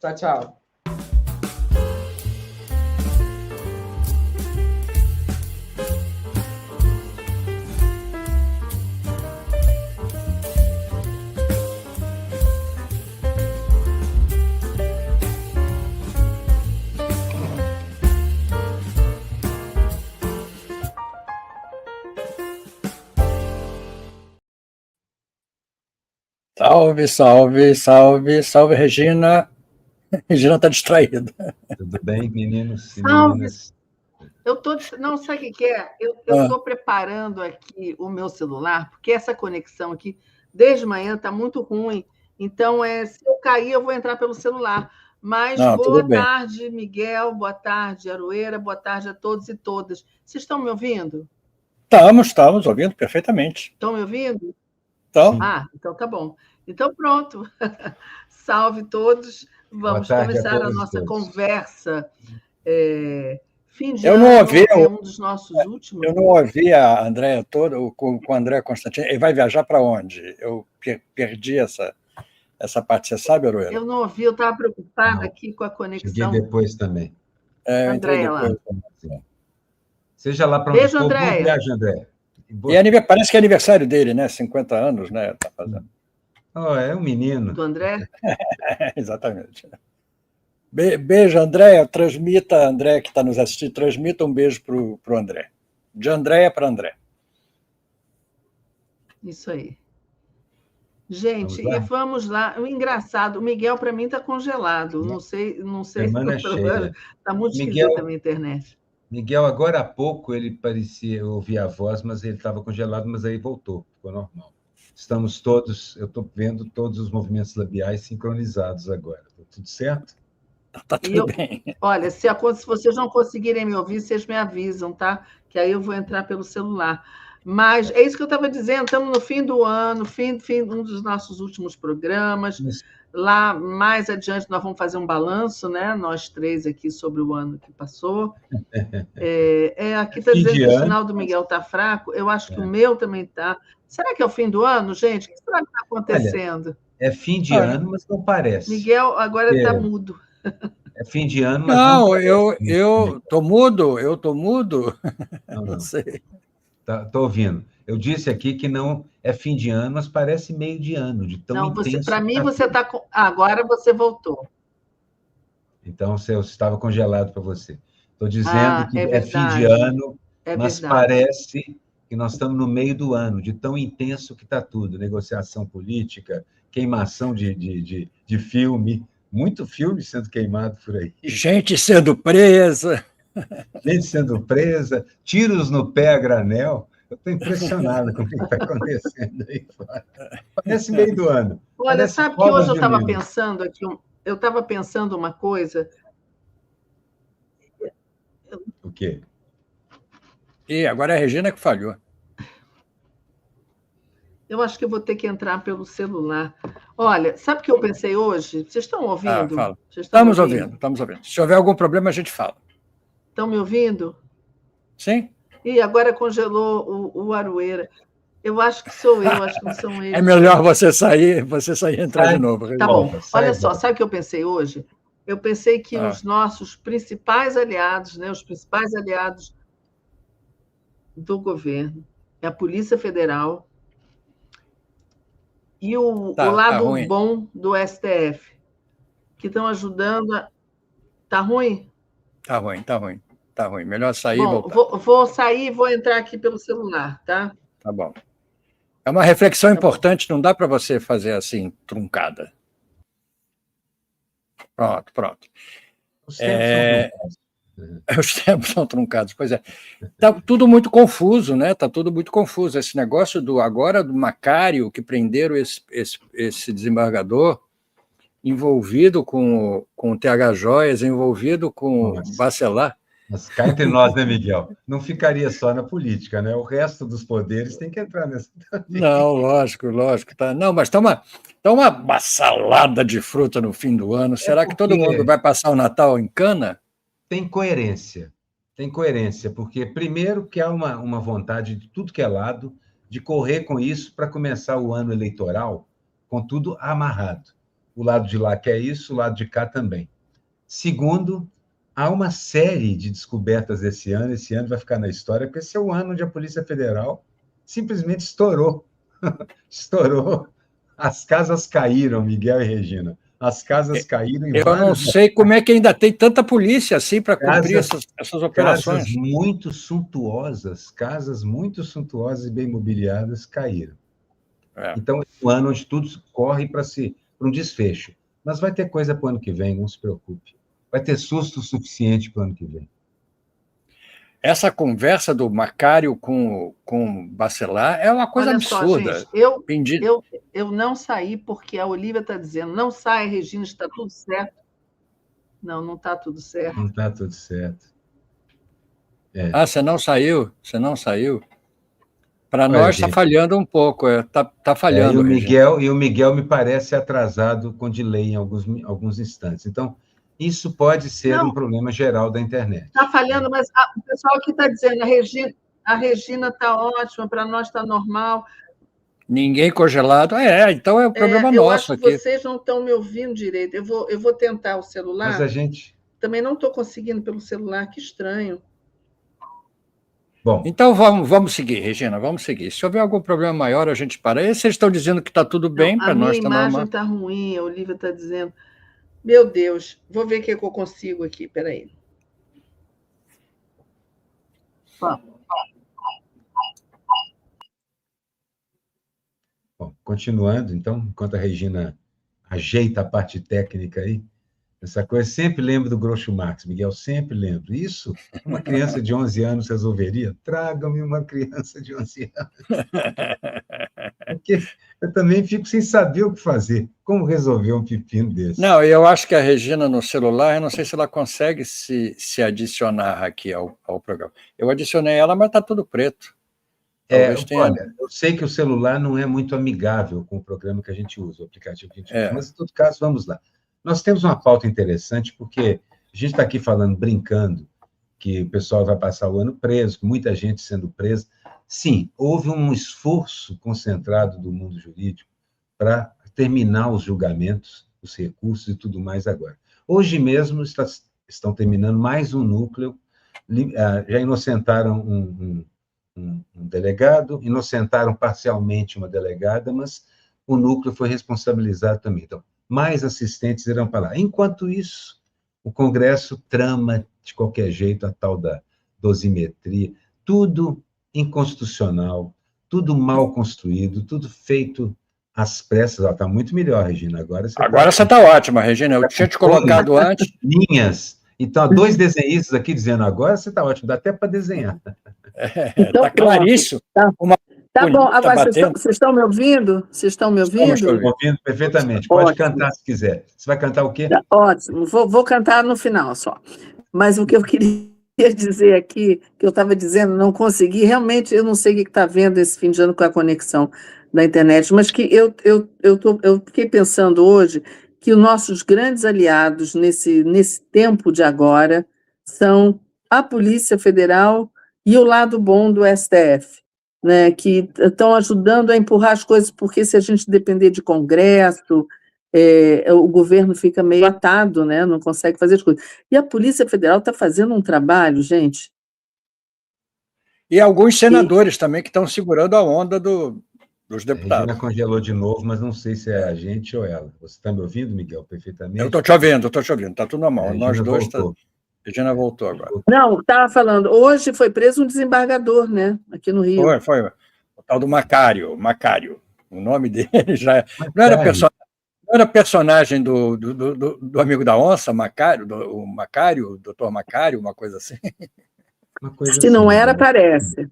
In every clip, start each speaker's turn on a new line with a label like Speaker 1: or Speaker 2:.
Speaker 1: Tchau, tchau.
Speaker 2: Salve, salve, salve, salve, Regina. Regina está distraída.
Speaker 3: Tudo bem, meninos e
Speaker 1: Salve.
Speaker 3: meninas?
Speaker 1: Não, sabe o que é? Eu estou preparando aqui o meu celular, porque essa conexão aqui, desde manhã, está muito ruim. Então, se eu cair, eu vou entrar pelo celular. Mas boa tarde, Miguel, boa tarde, Aroeira, boa tarde a todos e todas. Vocês estão me ouvindo?
Speaker 2: Estamos ouvindo perfeitamente.
Speaker 1: Estão me ouvindo?
Speaker 2: Então.
Speaker 1: Então tá bom. Então, pronto. Salve todos. Vamos começar a nossa conversa. Fim de ano é um dos nossos últimos.
Speaker 2: Eu não ouvi a Andréa toda, com o André Constantino. Ele vai viajar para onde? Eu perdi essa parte, você sabe, Aroeira?
Speaker 1: Eu não ouvi, eu estava preocupada aqui com a conexão.
Speaker 3: Cheguei depois também.
Speaker 1: Andréa lá.
Speaker 3: Seja lá para onde
Speaker 1: Beijo,
Speaker 3: for,
Speaker 1: Andréa.
Speaker 3: boa viagem, André.
Speaker 2: E parece que é aniversário dele, né? 50 anos, né? Tá fazendo.
Speaker 3: É um menino.
Speaker 1: Do André?
Speaker 2: Exatamente. Beijo, Andréa. Transmita, André, que está nos assistindo, transmita um beijo para o André. De Andréa para André.
Speaker 1: Isso aí. Gente, vamos lá. O engraçado, o Miguel, para mim, está congelado. Não sei.
Speaker 3: Semana cheia.
Speaker 1: Está muito esquisita a minha internet.
Speaker 3: Miguel, agora há pouco, ele parecia ouvir a voz, mas ele estava congelado, mas aí voltou, ficou normal. Estamos todos, eu estou vendo todos os movimentos labiais sincronizados agora. Está tudo certo?
Speaker 2: Está tudo bem.
Speaker 1: Olha, se vocês não conseguirem me ouvir, vocês me avisam, tá? Que aí eu vou entrar pelo celular. Mas é isso que eu estava dizendo, estamos no fim do ano, fim um dos nossos últimos programas. Lá, mais adiante, nós vamos fazer um balanço, né? Nós três aqui, sobre o ano que passou. Aqui está dizendo que o sinal do Miguel está fraco, eu acho que o meu também está. Será que é o fim do ano, gente? O que será que está acontecendo?
Speaker 3: Olha, é fim de ano, mas não parece.
Speaker 1: Miguel agora está mudo.
Speaker 3: É fim de ano, mas não parece.
Speaker 2: Eu estou mudo, Não sei.
Speaker 3: Estou ouvindo. Eu disse aqui que não é fim de ano, mas parece meio de ano, de tão intenso.
Speaker 1: Para mim, você está... Agora você voltou.
Speaker 3: Então, eu estava congelado para você. Estou dizendo que é fim de ano, mas parece que nós estamos no meio do ano, de tão intenso que está tudo. Negociação política, queimação de filme, muito filme sendo queimado por aí.
Speaker 2: Gente sendo presa.
Speaker 3: Gente sendo presa, tiros no pé a granel. Eu estou impressionado com o que está acontecendo aí fora. Parece meio do ano.
Speaker 1: Olha, sabe que hoje eu estava pensando aqui, eu estava pensando uma coisa.
Speaker 3: O quê?
Speaker 2: Agora é a Regina que falhou.
Speaker 1: Eu acho que eu vou ter que entrar pelo celular. Olha, sabe o que eu pensei hoje? Vocês estão ouvindo?
Speaker 2: Fala. Estamos ouvindo. Se houver algum problema, a gente fala.
Speaker 1: Estão me ouvindo?
Speaker 2: Sim.
Speaker 1: E agora congelou o Aroeira. Eu acho que sou eu, acho que não são eles.
Speaker 2: É melhor você sair e entrar de novo.
Speaker 1: Tá bom. Olha só, sabe o que eu pensei hoje? Eu pensei que os nossos principais aliados, né, os principais aliados do governo, é a Polícia Federal e o lado bom do STF, que estão ajudando a... Tá ruim?
Speaker 2: Tá ruim. Melhor sair
Speaker 1: e
Speaker 2: voltar.
Speaker 1: Vou sair e vou entrar aqui pelo celular, tá?
Speaker 2: Tá bom. É uma reflexão importante, não dá para você fazer assim, truncada. Pronto. Os tempos são truncados, pois é. Está tudo muito confuso, né? Está tudo muito confuso. Esse negócio do Macário, que prenderam esse desembargador, envolvido com o TH Joias, envolvido com o Bacelar.
Speaker 3: Mas cá entre nós, né, Miguel? Não ficaria só na política, né? O resto dos poderes tem que entrar nessa também.
Speaker 2: Não, lógico. Tá. Não, mas está uma salada de fruta no fim do ano. Será que todo mundo vai passar o Natal em cana?
Speaker 3: Tem coerência, porque primeiro que há uma vontade de tudo que é lado de correr com isso para começar o ano eleitoral com tudo amarrado. o lado de lá quer isso, o lado de cá também. Segundo, há uma série de descobertas esse ano vai ficar na história, porque esse é o ano onde a Polícia Federal simplesmente estourou. Estourou. As casas caíram, Miguel e Regina. As casas caíram em
Speaker 2: Eu não sei como é que ainda tem tanta polícia assim para cumprir essas operações.
Speaker 3: Casas muito suntuosas e bem mobiliadas caíram. Então, é um ano onde tudo corre para um desfecho. Mas vai ter coisa para o ano que vem, não se preocupe. Vai ter susto suficiente para o ano que vem.
Speaker 2: Essa conversa do Macário com o Bacelar é uma coisa absurda.
Speaker 1: Só, gente, eu não saí porque a Olivia está dizendo, não sai, Regina, está tudo certo. Não está tudo certo.
Speaker 3: Não está tudo certo.
Speaker 2: Você não saiu? Você não saiu? Para nós está falhando um pouco, está falhando.
Speaker 3: E o Miguel me parece atrasado com delay em alguns instantes. Então, isso pode ser um problema geral da internet.
Speaker 1: Está falhando, mas o pessoal aqui está dizendo, a Regina está ótima, para nós está normal.
Speaker 2: Ninguém congelado. Então é um problema nosso.
Speaker 1: Eu acho
Speaker 2: aqui.
Speaker 1: Que vocês não estão me ouvindo direito. Eu vou tentar o celular.
Speaker 3: Mas a gente...
Speaker 1: Também não estou conseguindo pelo celular, que estranho.
Speaker 3: Bom.
Speaker 2: Então vamos seguir, Regina, vamos seguir. Se houver algum problema maior, a gente para. E vocês estão dizendo que está tudo bem, para nós está normal.
Speaker 1: A minha imagem está ruim, a Olivia está dizendo. Meu Deus, vou ver o que eu consigo aqui, peraí.
Speaker 3: Bom, continuando, então, enquanto a Regina ajeita a parte técnica aí, essa coisa, sempre lembro do Groucho Marx, Miguel, sempre lembro. Isso, uma criança de 11 anos resolveria? Traga-me uma criança de 11 anos. Porque eu também fico sem saber o que fazer. Como resolver um pepino desse?
Speaker 2: Não, eu acho que a Regina no celular, eu não sei se ela consegue se adicionar aqui ao programa. Eu adicionei ela, mas está tudo preto.
Speaker 3: Olha, eu sei que o celular não é muito amigável com o programa que a gente usa, o aplicativo que a gente usa, mas, em todo caso, vamos lá. Nós temos uma pauta interessante, porque a gente está aqui falando, brincando, que o pessoal vai passar o ano preso, muita gente sendo presa. Sim, houve um esforço concentrado do mundo jurídico para terminar os julgamentos, os recursos e tudo mais agora. Hoje mesmo estão terminando mais um núcleo, já inocentaram um delegado, inocentaram parcialmente uma delegada, mas o núcleo foi responsabilizado também. Então, mais assistentes irão para lá. Enquanto isso, o Congresso trama de qualquer jeito a tal da dosimetria, tudo inconstitucional, tudo mal construído, tudo feito às pressas. Está muito melhor, Regina. Agora
Speaker 2: você está ótima, Regina. Eu tinha te colocado antes.
Speaker 3: Linhas. Então, há 2 desenhistas aqui dizendo agora você está ótimo, dá até para desenhar.
Speaker 2: Está claríssimo.
Speaker 1: Tá bom, agora vocês estão me ouvindo? Vocês estão me ouvindo?
Speaker 3: Estou me ouvindo perfeitamente. Pode cantar se quiser. Você vai cantar o quê?
Speaker 1: Ótimo, vou cantar no final só. Mas o que eu queria dizer aqui, que eu estava dizendo, não consegui, realmente eu não sei o que está vendo esse fim de ano com a conexão da internet, mas que eu fiquei pensando hoje que os nossos grandes aliados nesse tempo de agora são a Polícia Federal e o lado bom do STF. Né, que estão ajudando a empurrar as coisas, porque se a gente depender de Congresso, o governo fica meio atado, né, não consegue fazer as coisas. E a Polícia Federal está fazendo um trabalho, gente.
Speaker 2: E alguns senadores também que estão segurando a onda dos deputados.
Speaker 3: A Regina congelou de novo, mas não sei se é a gente ou ela. Você está me ouvindo, Miguel, perfeitamente?
Speaker 2: Eu estou te ouvindo, está tudo normal. Nós dois... Regina voltou agora.
Speaker 1: Não, estava falando, hoje foi preso um desembargador, né, aqui no Rio.
Speaker 2: Foi. O tal do Macário. O nome dele já... Não era personagem do amigo da onça, Macário, o doutor Macário, uma coisa assim?
Speaker 1: Se não era, parece.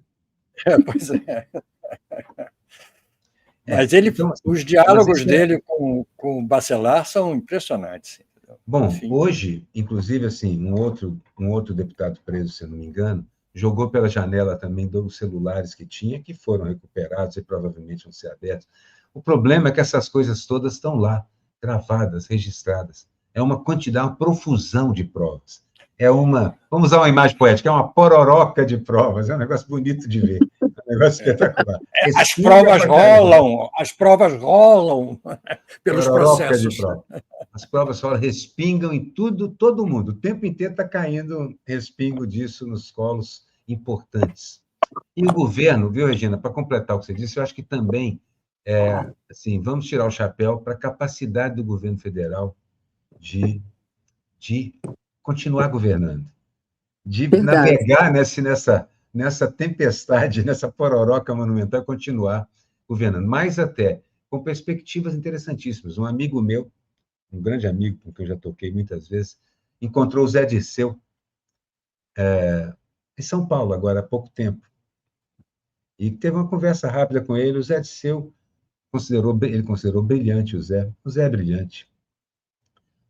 Speaker 2: Pois é. Mas os diálogos dele com o Bacelar são impressionantes.
Speaker 3: Bom, hoje, inclusive, assim, um outro deputado preso, se eu não me engano, jogou pela janela também dos celulares que tinha, que foram recuperados e provavelmente vão ser abertos. O problema é que essas coisas todas estão lá, gravadas, registradas. É uma profusão de provas. vamos usar uma imagem poética, é uma pororoca de provas, é um negócio bonito de ver, é um negócio espetacular.
Speaker 2: As provas rolam pelos processos.
Speaker 3: De prova. As provas respingam em tudo, todo mundo, o tempo inteiro está caindo respingo disso nos colos importantes. E o governo, viu, Regina, para completar o que você disse, eu acho que também, assim, vamos tirar o chapéu para a capacidade do governo federal de continuar governando, de navegar nessa tempestade, nessa pororoca monumental, continuar governando. Mas até com perspectivas interessantíssimas. Um amigo meu, um grande amigo, com quem eu já toquei muitas vezes, encontrou o Zé Dirceu em São Paulo, agora há pouco tempo. E teve uma conversa rápida com ele. O Zé Dirceu considerou brilhante o Zé. O Zé é brilhante.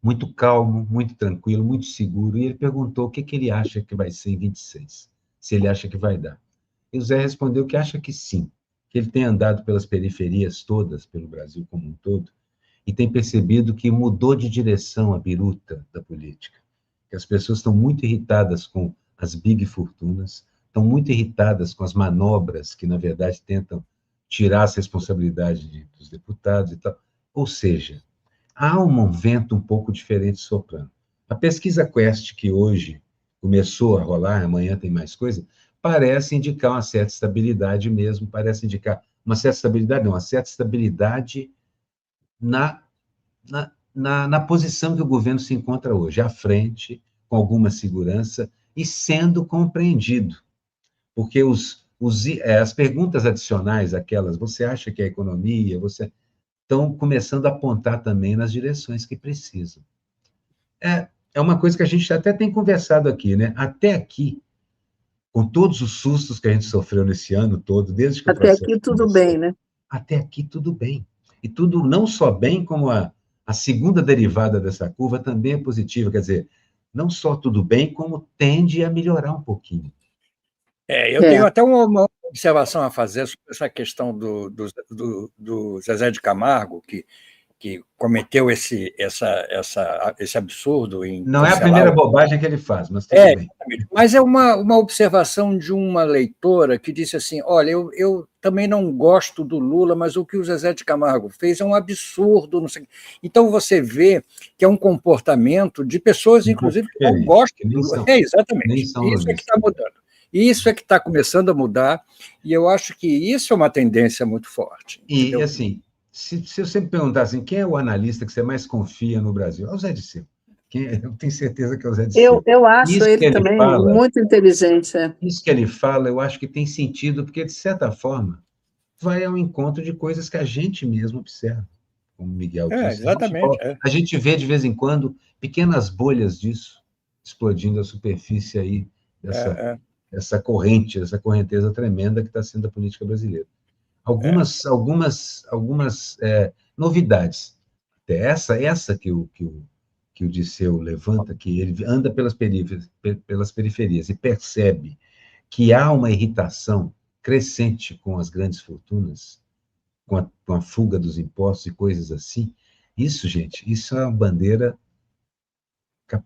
Speaker 3: Muito calmo, muito tranquilo, muito seguro. E ele perguntou o que ele acha que vai ser em 26, se ele acha que vai dar. E o Zé respondeu que acha que sim, que ele tem andado pelas periferias todas, pelo Brasil como um todo, e tem percebido que mudou de direção a biruta da política, que as pessoas estão muito irritadas com as big fortunas, estão muito irritadas com as manobras que, na verdade, tentam tirar as responsabilidades dos deputados e tal. Ou seja, há um vento um pouco diferente soprando. A pesquisa Quest, que hoje começou a rolar, amanhã tem mais coisa, parece indicar uma certa estabilidade mesmo, parece indicar uma certa estabilidade, não, uma certa estabilidade na posição que o governo se encontra hoje, à frente, com alguma segurança e sendo compreendido. Porque as perguntas adicionais, aquelas, você acha que a economia, estão começando a apontar também nas direções que precisam. É uma coisa que a gente até tem conversado aqui, né? Até aqui, com todos os sustos que a gente sofreu nesse ano todo, desde que
Speaker 1: até aqui tudo bem, né?
Speaker 3: Até aqui tudo bem. E tudo não só bem, como a segunda derivada dessa curva também é positiva, quer dizer, não só tudo bem, como tende a melhorar um pouquinho.
Speaker 2: Eu tenho até uma observação a fazer sobre essa questão do Zezé de Camargo, que cometeu esse absurdo em
Speaker 3: não é a primeira bobagem que ele faz, mas tudo bem.
Speaker 2: Mas é uma observação de uma leitora que disse assim, olha, eu também não gosto do Lula, mas o que o Zezé de Camargo fez é um absurdo. Não sei. Então, você vê que é um comportamento de pessoas, inclusive, que não gostam do Lula. Exatamente. Isso é que está mudando. Isso é que está começando a mudar, e eu acho que isso é uma tendência muito forte.
Speaker 3: E, assim, se você me perguntar assim, quem é o analista que você mais confia no Brasil? É o Zé Dirceu. Eu tenho certeza que é o Zé Dirceu.
Speaker 1: Eu acho ele também muito inteligente.
Speaker 3: Isso que ele fala, eu acho que tem sentido, porque, de certa forma, vai ao encontro de coisas que a gente mesmo observa, como o Miguel disse.
Speaker 2: Exatamente.
Speaker 3: A gente vê, de vez em quando, pequenas bolhas disso explodindo a superfície aí essa correnteza tremenda que está sendo a política brasileira. Algumas novidades. Até essa que o Dirceu levanta, que ele anda pelas periferias e percebe que há uma irritação crescente com as grandes fortunas, com a fuga dos impostos e coisas assim. Isso, gente, isso é uma bandeira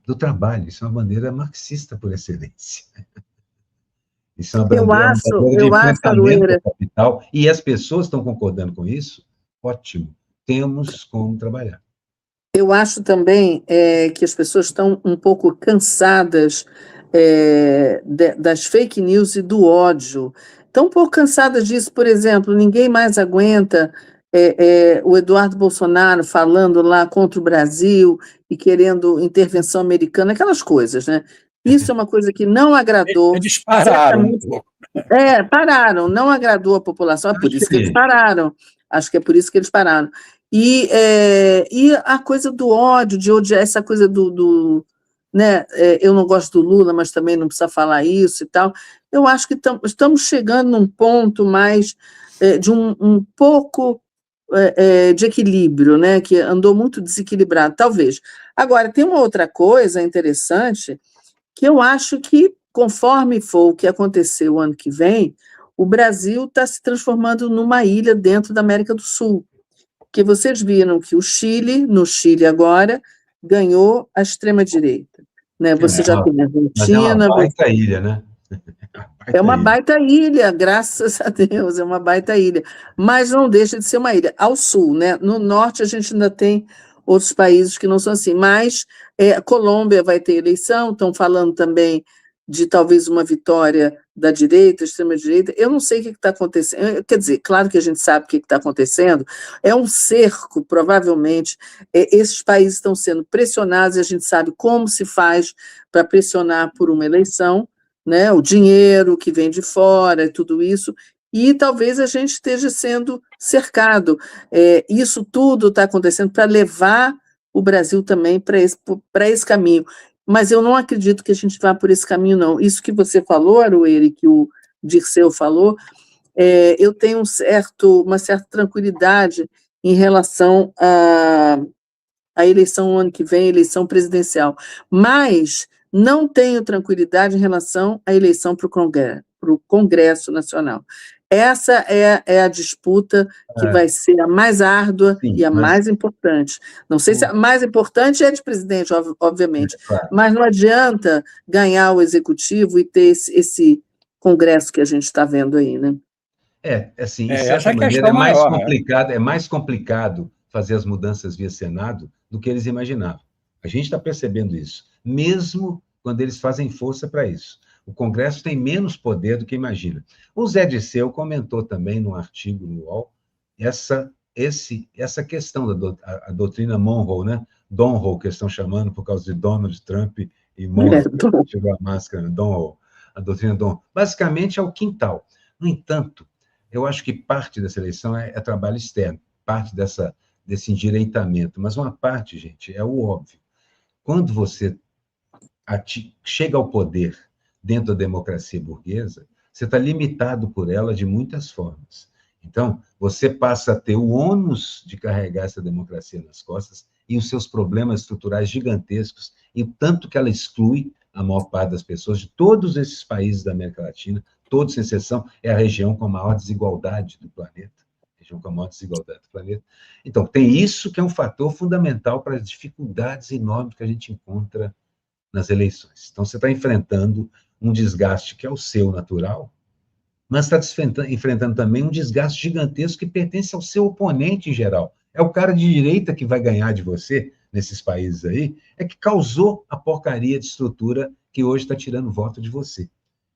Speaker 3: do trabalho, isso é uma bandeira marxista por excelência. Isso é uma bandeira de enfrentamento ao capital, e as pessoas estão concordando com isso, ótimo, temos como trabalhar.
Speaker 1: Eu acho também que as pessoas estão um pouco cansadas das fake news e do ódio. Estão um pouco cansadas disso, por exemplo, ninguém mais aguenta o Eduardo Bolsonaro falando lá contra o Brasil e querendo intervenção americana, aquelas coisas, né? Isso é uma coisa que não agradou.
Speaker 2: Eles pararam um pouco.
Speaker 1: Pararam, não agradou a população, é por isso que eles pararam. Acho que é por isso que eles pararam. E a coisa do ódio, de odiar, essa coisa né, eu não gosto do Lula, mas também não precisa falar isso e tal. Eu acho que estamos chegando num ponto mais de um pouco de equilíbrio, né, que andou muito desequilibrado, talvez. Agora, tem uma outra coisa interessante, que eu acho que, conforme for o que aconteceu o ano que vem, o Brasil está se transformando numa ilha dentro da América do Sul. Porque vocês viram que no Chile agora, ganhou a extrema-direita. né? Você já tem a Argentina...
Speaker 3: Mas é uma baita ilha, né?
Speaker 1: É uma baita ilha, graças a Deus, é uma baita ilha. Mas não deixa de ser uma ilha. Ao sul, né? No norte, a gente ainda tem outros países que não são assim. Mas a Colômbia vai ter eleição, estão falando também de talvez uma vitória da direita, extrema-direita. Eu não sei o que está acontecendo. Quer dizer, claro que a gente sabe o que está acontecendo. É um cerco, provavelmente. Esses países estão sendo pressionados e a gente sabe como se faz para pressionar por uma eleição, né, o dinheiro que vem de fora, tudo isso, e talvez a gente esteja sendo cercado. Isso tudo está acontecendo para levar o Brasil também para esse caminho. Mas eu não acredito que a gente vá por esse caminho, não. Isso que você falou, Aroeira, que o Dirceu falou, eu tenho uma certa tranquilidade em relação à eleição ano que vem, eleição presidencial. Mas não tenho tranquilidade em relação à eleição para o Congresso Nacional. Essa é a disputa que vai ser a mais árdua e a mais importante. Não sei se a mais importante é de presidente, obviamente, mas não adianta ganhar o executivo e ter esse Congresso que a gente está vendo aí, né?
Speaker 3: Assim, de certa maneira, é mais complicado fazer as mudanças via Senado do que eles imaginavam. A gente está percebendo isso, mesmo quando eles fazem força para isso. O Congresso tem menos poder do que imagina. O Zé Dirceu comentou também num artigo no UOL essa questão da doutrina Monroe, né? Donroe, que eles estão chamando por causa de Donald Trump e Monroe, tirou a máscara, Donroe, a doutrina Donroe. Basicamente é o quintal. No entanto, eu acho que parte dessa eleição é trabalho externo, parte desse endireitamento, mas uma parte, gente, é o óbvio. Quando você chega ao poder dentro da democracia burguesa, você está limitado por ela de muitas formas. Então, você passa a ter o ônus de carregar essa democracia nas costas e os seus problemas estruturais gigantescos, e tanto que ela exclui a maior parte das pessoas de todos esses países da América Latina, todos sem exceção, é a região com a maior desigualdade do planeta. Então, tem isso que é um fator fundamental para as dificuldades enormes que a gente encontra nas eleições. Então, você está enfrentando um desgaste que é o seu natural, mas está enfrentando também um desgaste gigantesco que pertence ao seu oponente em geral. É o cara de direita que vai ganhar de você, nesses países aí, é que causou a porcaria de estrutura que hoje está tirando voto de você.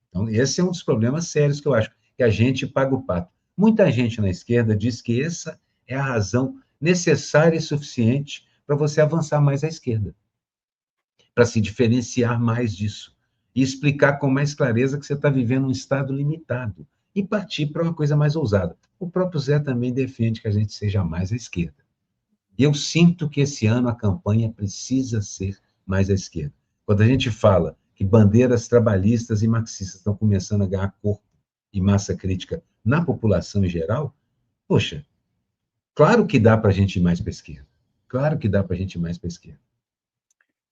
Speaker 3: Então, esse é um dos problemas sérios que eu acho, que a gente paga o pato. Muita gente na esquerda diz que essa é a razão necessária e suficiente para você avançar mais à esquerda, para se diferenciar mais disso e explicar com mais clareza que você está vivendo um estado limitado e partir para uma coisa mais ousada. O próprio Zé também defende que a gente seja mais à esquerda. E eu sinto que esse ano a campanha precisa ser mais à esquerda. Quando a gente fala que bandeiras trabalhistas e marxistas estão começando a ganhar corpo e massa crítica na população em geral, poxa, claro que dá para a gente ir mais para a esquerda. Claro que dá para a gente ir mais para a esquerda.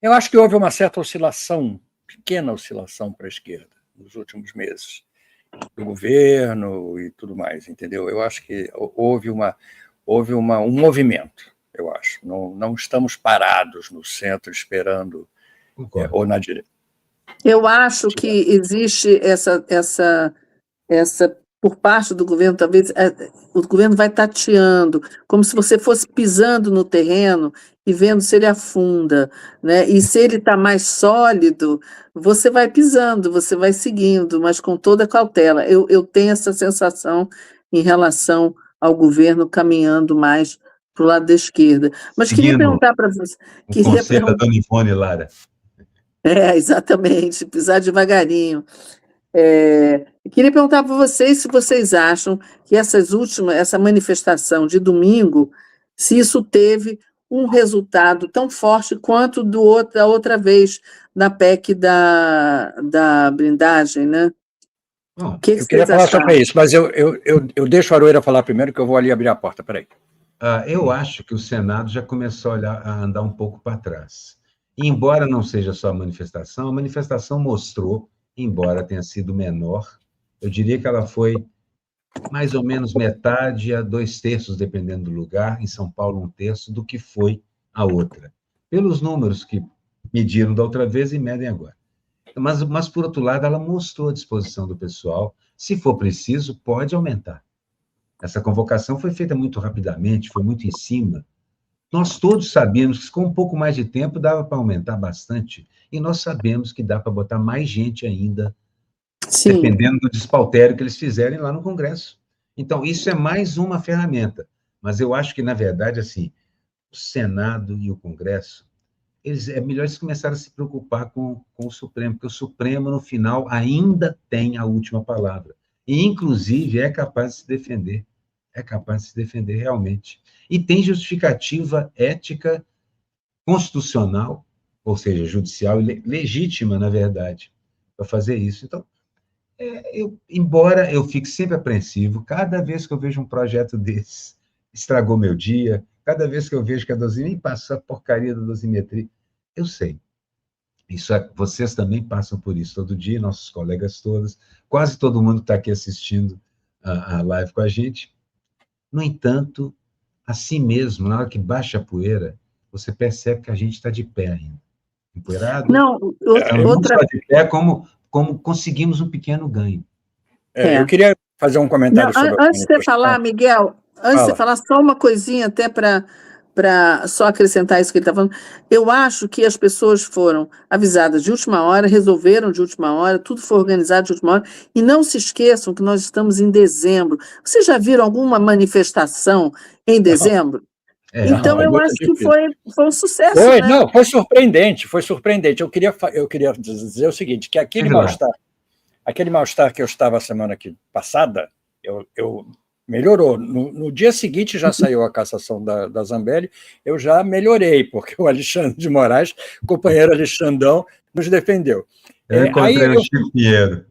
Speaker 2: Eu acho que houve uma certa oscilação, pequena oscilação para a esquerda, nos últimos meses, do governo e tudo mais, entendeu? Eu acho que houve um movimento, eu acho. Não estamos parados no centro esperando, ou na direita.
Speaker 1: Eu acho que existe essa por parte do governo, talvez o governo vai tateando, como se você fosse pisando no terreno e vendo se ele afunda, né? E se ele está mais sólido, você vai pisando, você vai seguindo, mas com toda cautela. Eu tenho essa sensação em relação ao governo caminhando mais para o lado da esquerda. Mas queria perguntar para você...
Speaker 3: O conselho da Dona Ivone Lara.
Speaker 1: Exatamente, pisar devagarinho. Queria perguntar para vocês se vocês acham que essa manifestação de domingo, se isso teve um resultado tão forte quanto da outra vez na PEC da blindagem, né?
Speaker 2: Eu queria falar sobre isso, mas eu deixo a Aroeira falar primeiro, que eu vou ali abrir a porta, peraí.
Speaker 3: Eu acho que o Senado já começou a andar um pouco para trás. E, embora não seja só a manifestação mostrou, embora tenha sido menor, eu diria que ela foi mais ou menos metade a 2/3, dependendo do lugar, em São Paulo 1/3, do que foi a outra. Pelos números que Mediram da outra vez e medem agora. Mas, por outro lado, ela mostrou a disposição do pessoal. Se for preciso, pode aumentar. Essa convocação foi feita muito rapidamente, foi muito em cima. Nós todos sabíamos que com um pouco mais de tempo dava para aumentar bastante, e nós sabemos que dá para botar mais gente ainda, sim, dependendo do despautério que eles fizerem lá no Congresso. Então, isso é mais uma ferramenta. Mas eu acho que, na verdade, assim, o Senado e o Congresso, é melhor eles começarem a se preocupar com o Supremo, porque o Supremo, no final, ainda tem a última palavra. E, inclusive, é capaz de se defender. É capaz de se defender realmente. E tem justificativa ética, constitucional, ou seja, judicial e legítima, na verdade, para fazer isso. Então, embora eu fique sempre apreensivo, cada vez que eu vejo um projeto desse, estragou meu dia, cada vez que eu vejo que a dosimetria, nem passou a porcaria da dosimetria, eu sei. Vocês também passam por isso todo dia, nossos colegas todos, quase todo mundo está aqui assistindo a live com a gente. No entanto, assim mesmo, na hora que baixa a poeira, você percebe que a gente está de pé ainda. Empoeirado.
Speaker 1: Não, outra...
Speaker 3: Não de pé, como conseguimos um pequeno ganho.
Speaker 2: Eu queria fazer um comentário sobre...
Speaker 1: Antes de você falar, Miguel, antes de você falar, só uma coisinha até para só acrescentar isso que ele está falando. Eu acho que as pessoas foram avisadas de última hora, resolveram de última hora, tudo foi organizado de última hora, e não se esqueçam que nós estamos em dezembro. Vocês já viram alguma manifestação em dezembro? Então, eu acho que foi um sucesso, né?
Speaker 2: Não, foi surpreendente. Eu queria dizer o seguinte, que aquele mal-estar que eu estava a semana passada, eu melhorou. No dia seguinte já saiu a cassação da Zambelli, eu já melhorei, porque o Alexandre de Moraes, companheiro Alexandrão, nos defendeu.
Speaker 3: Eu encontrei o Chico Pinheiro.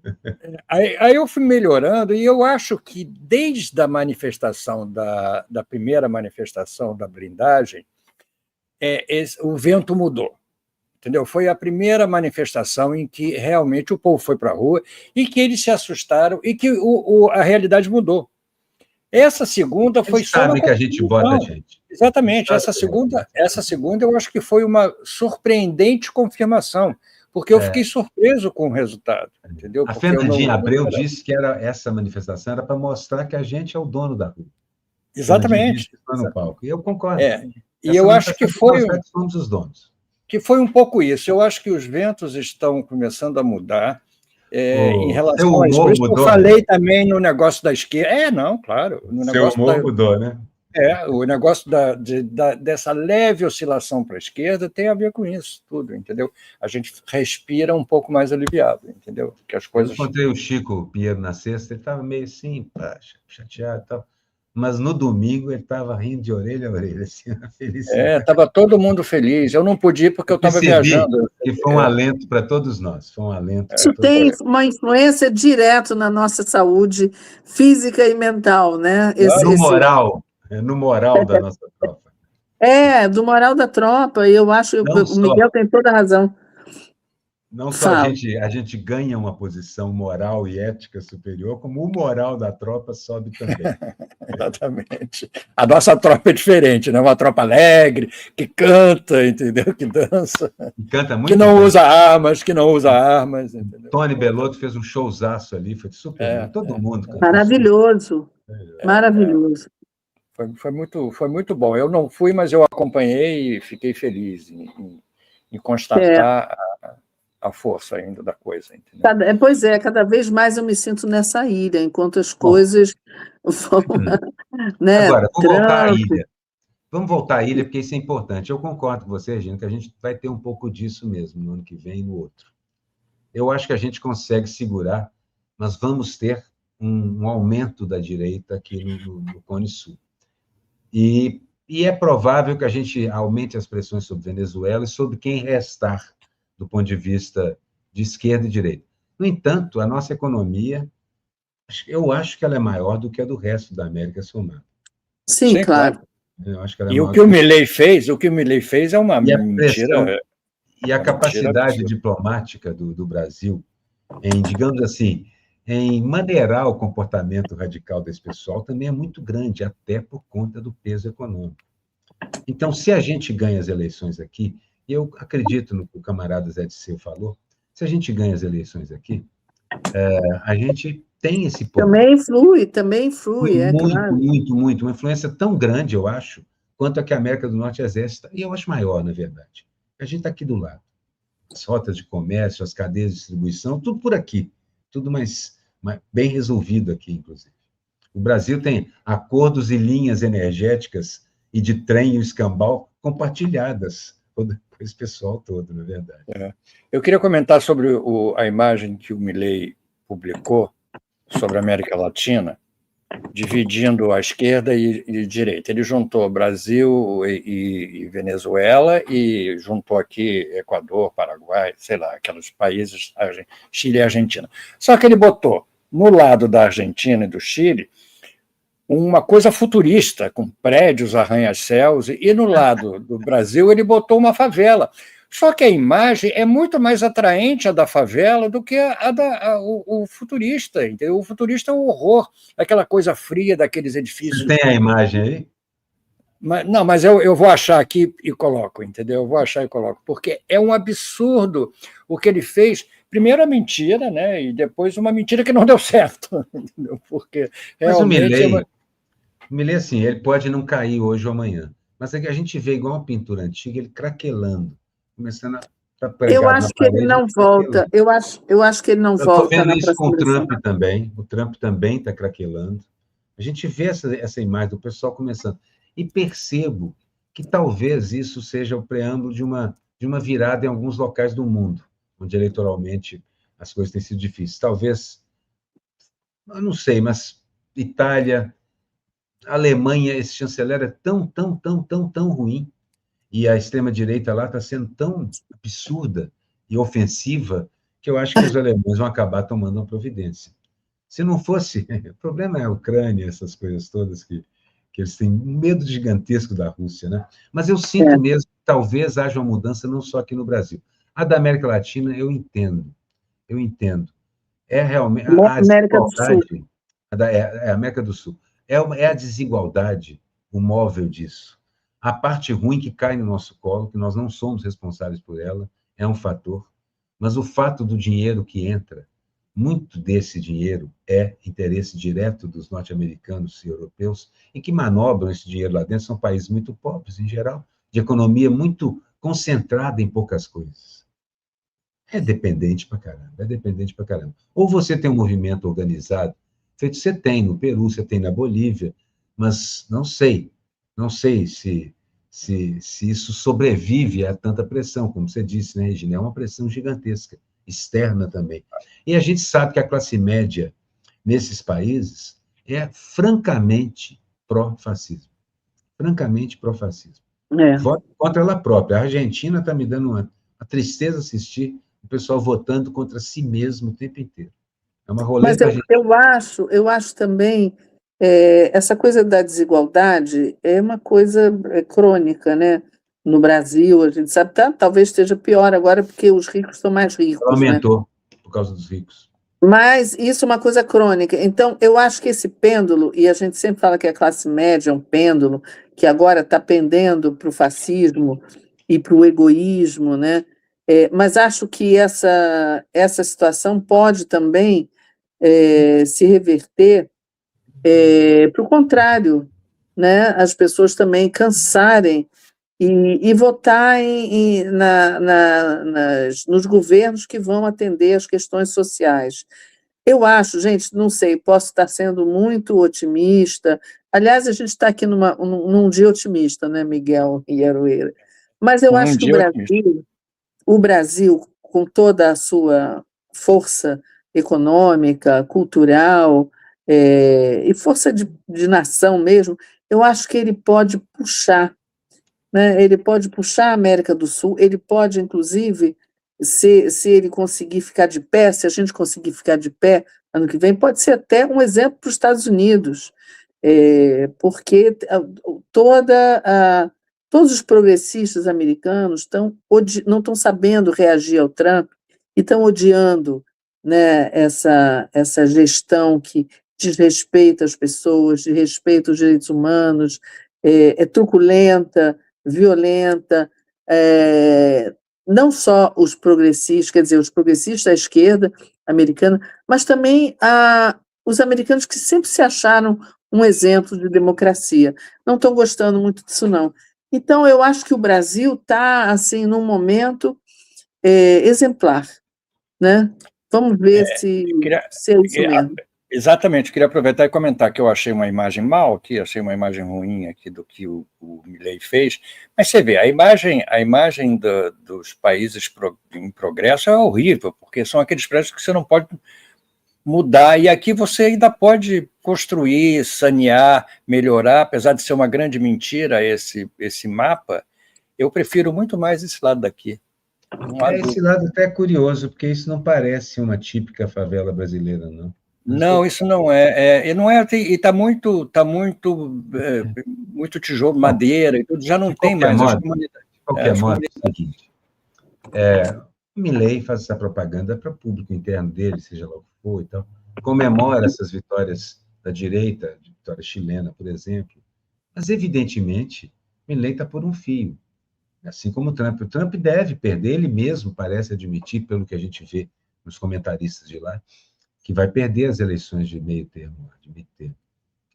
Speaker 2: Aí eu fui melhorando, e eu acho que desde a manifestação, da primeira manifestação da blindagem, o vento mudou. Entendeu? Foi a primeira manifestação em que realmente o povo foi para a rua e que eles se assustaram e que a realidade mudou. Essa segunda foi só...
Speaker 3: sabe que a gente bota a gente.
Speaker 2: Exatamente. Essa segunda eu acho que foi uma surpreendente confirmação, porque eu fiquei surpreso com o resultado. Entendeu?
Speaker 3: A Fernandinha Abreu disse que essa manifestação era para mostrar que a gente é o dono da rua.
Speaker 2: Exatamente.
Speaker 3: No palco. E eu concordo.
Speaker 2: E eu acho que foi...
Speaker 3: somos os donos.
Speaker 2: Que foi um pouco isso. Eu acho que os ventos estão começando a mudar. Em relação a isso. Por isso que eu falei também no negócio da esquerda. Não, claro.
Speaker 3: Seu humor mudou, né?
Speaker 2: O negócio dessa leve oscilação para a esquerda tem a ver com isso tudo, entendeu? A gente respira um pouco mais aliviado, entendeu? Que as coisas...
Speaker 3: Eu encontrei o Chico Pinheiro na sexta, ele estava meio assim, chateado e tal. Mas no domingo ele estava rindo de orelha a orelha, assim, feliz.
Speaker 2: Estava todo mundo feliz. Eu não podia ir porque eu estava viajando.
Speaker 3: E foi um alento para todos nós. Foi um alento.
Speaker 1: Isso tem uma influência direta na nossa saúde física e mental, né?
Speaker 3: No moral da nossa tropa.
Speaker 1: Do moral da tropa. E eu acho que o Miguel tem toda a razão.
Speaker 3: Não só a gente ganha uma posição moral e ética superior, como o moral da tropa sobe também.
Speaker 2: Exatamente. A nossa tropa é diferente, né? Uma tropa alegre, que canta, entendeu? Que dança.
Speaker 3: Canta muito.
Speaker 2: Que não usa armas, entendeu?
Speaker 3: Tony Bellotto fez um showzaço ali, foi super. Todo mundo cantou.
Speaker 1: Maravilhoso. Maravilhoso.
Speaker 2: Foi muito bom. Eu não fui, mas eu acompanhei e fiquei feliz em constatar a força ainda da coisa. Entendeu?
Speaker 1: Pois é, cada vez mais eu me sinto nessa ilha, enquanto as coisas vão... né?
Speaker 3: Agora, vamos voltar à ilha, porque isso é importante. Eu concordo com você, Regina, que a gente vai ter um pouco disso mesmo no ano que vem e no outro. Eu acho que a gente consegue segurar, mas vamos ter um aumento da direita aqui no Cone Sul. E é provável que a gente aumente as pressões sobre Venezuela e sobre quem restar do ponto de vista de esquerda e direita. No entanto, a nossa economia, eu acho que ela é maior do que a do resto da América somada.
Speaker 1: Sim, claro.
Speaker 3: Eu acho que ela é
Speaker 2: e o que o Milei fez é uma
Speaker 3: mentira. E a capacidade diplomática do Brasil em, digamos assim, em maneirar o comportamento radical desse pessoal também é muito grande, até por conta do peso econômico. Então, se a gente ganha as eleições aqui, E eu acredito no que o camarada Zé Disseu falou, se a gente ganha as eleições aqui, a gente tem esse poder.
Speaker 1: Também flui,
Speaker 3: Muito,
Speaker 1: claro.
Speaker 3: muito, muito. Uma influência tão grande, eu acho, quanto a que a América do Norte exerce, e eu acho maior, na verdade. A gente está aqui do lado. As rotas de comércio, as cadeias de distribuição, tudo por aqui. Tudo mais bem resolvido aqui, inclusive. O Brasil tem acordos e linhas energéticas e de trem e escambau compartilhadas com esse pessoal todo, na verdade.
Speaker 2: Eu queria comentar sobre a imagem que o Milei publicou sobre a América Latina, dividindo a esquerda e a direita. Ele juntou Brasil e Venezuela e juntou aqui Equador, Paraguai, sei lá, aqueles países, Chile e Argentina. Só que ele botou no lado da Argentina e do Chile uma coisa futurista, com prédios, arranha-céus, e no lado do Brasil ele botou uma favela. Só que a imagem é muito mais atraente a da favela do que o futurista. Entendeu? O futurista é um horror, aquela coisa fria daqueles edifícios.
Speaker 3: Você tem a imagem aí?
Speaker 2: Mas eu vou achar aqui e coloco, entendeu? Eu vou achar e coloco, porque é um absurdo o que ele fez. Primeiro a mentira, né? E depois uma mentira que não deu certo, entendeu? Porque realmente...
Speaker 3: Mas o Milei, assim, ele pode não cair hoje ou amanhã, mas é que a gente vê igual uma pintura antiga, ele craquelando, começando a pregar.
Speaker 1: Eu acho que ele não volta. Eu acho que ele não volta.
Speaker 3: Eu estou vendo isso com o Trump também. O Trump também está craquelando. A gente vê essa imagem do pessoal começando. E percebo que talvez isso seja o preâmbulo de uma virada em alguns locais do mundo, onde eleitoralmente as coisas têm sido difíceis. Talvez, eu não sei, mas Itália, Alemanha, esse chanceler é tão ruim, e a extrema-direita lá está sendo tão absurda e ofensiva, que eu acho que os alemães vão acabar tomando uma providência. Se não fosse... O problema é a Ucrânia, essas coisas todas que eles têm um medo gigantesco da Rússia, né? Mas eu sinto mesmo que talvez haja uma mudança não só aqui no Brasil. A da América Latina, eu entendo. É realmente... A
Speaker 1: América do Sul.
Speaker 3: A América do Sul. É a desigualdade, o móvel disso. A parte ruim que cai no nosso colo, que nós não somos responsáveis por ela, é um fator, mas o fato do dinheiro que entra, muito desse dinheiro é interesse direto dos norte-americanos e europeus, e que manobram esse dinheiro lá dentro, são países muito pobres, em geral, de economia muito concentrada em poucas coisas. É dependente pra caramba. Ou você tem um movimento organizado, feito você tem no Peru, você tem na Bolívia, mas não sei se isso sobrevive a tanta pressão, como você disse, né, Regina? É uma pressão gigantesca, externa também. E a gente sabe que a classe média nesses países é francamente pró-fascismo. Vota contra ela própria. A Argentina está me dando uma tristeza assistir o pessoal votando contra si mesmo o tempo inteiro. É uma roleta.
Speaker 1: Mas eu acho também essa coisa da desigualdade é uma coisa crônica, né? No Brasil, a gente sabe, talvez esteja pior agora porque os ricos estão mais ricos.
Speaker 3: Aumentou, né? Por causa dos ricos.
Speaker 1: Mas isso é uma coisa crônica. Então, eu acho que esse pêndulo, e a gente sempre fala que a classe média é um pêndulo, que agora está pendendo para o fascismo e para o egoísmo, né? Mas acho que essa situação pode também se reverter para o contrário, né? As pessoas também cansarem e votar nos governos que vão atender as questões sociais. Eu acho, gente, não sei, posso estar sendo muito otimista. Aliás, a gente está aqui num dia otimista, né, Miguel e Aroeira? Mas eu acho que o Brasil, com toda a sua força econômica, cultural, e força de nação mesmo, eu acho que ele pode puxar, né? Ele pode puxar a América do Sul, ele pode, inclusive, se ele conseguir ficar de pé, se a gente conseguir ficar de pé ano que vem, pode ser até um exemplo para os Estados Unidos, porque todos os progressistas americanos não estão sabendo reagir ao Trump e estão odiando, né, essa gestão que desrespeita as pessoas, desrespeita os direitos humanos, é truculenta, violenta, não só os progressistas, quer dizer, os progressistas da esquerda americana, mas também os americanos que sempre se acharam um exemplo de democracia. Não estão gostando muito disso, não. Então, eu acho que o Brasil está, assim, num momento exemplar, né? Vamos ver se é isso mesmo.
Speaker 2: Exatamente, queria aproveitar e comentar que eu achei uma imagem mal aqui, achei uma imagem ruim aqui do que o Milei fez, mas você vê, a imagem dos países em progresso é horrível, porque são aqueles prédios que você não pode mudar, e aqui você ainda pode construir, sanear, melhorar, apesar de ser uma grande mentira esse mapa, eu prefiro muito mais esse lado daqui.
Speaker 3: Esse lado até é curioso, porque isso não parece uma típica favela brasileira, não.
Speaker 2: Não, isso não é. E está muito tijolo, madeira, e tudo, já não tem mais as comunidades.
Speaker 3: De qualquer modo, é o seguinte, o Milei faz essa propaganda para o público interno dele, seja lá o que for, então, comemora essas vitórias da direita, vitória chilena, por exemplo, mas, evidentemente, o Milei está por um fio, assim como o Trump. O Trump deve perder, ele mesmo parece admitir, pelo que a gente vê nos comentaristas de lá, que vai perder as eleições de meio termo, que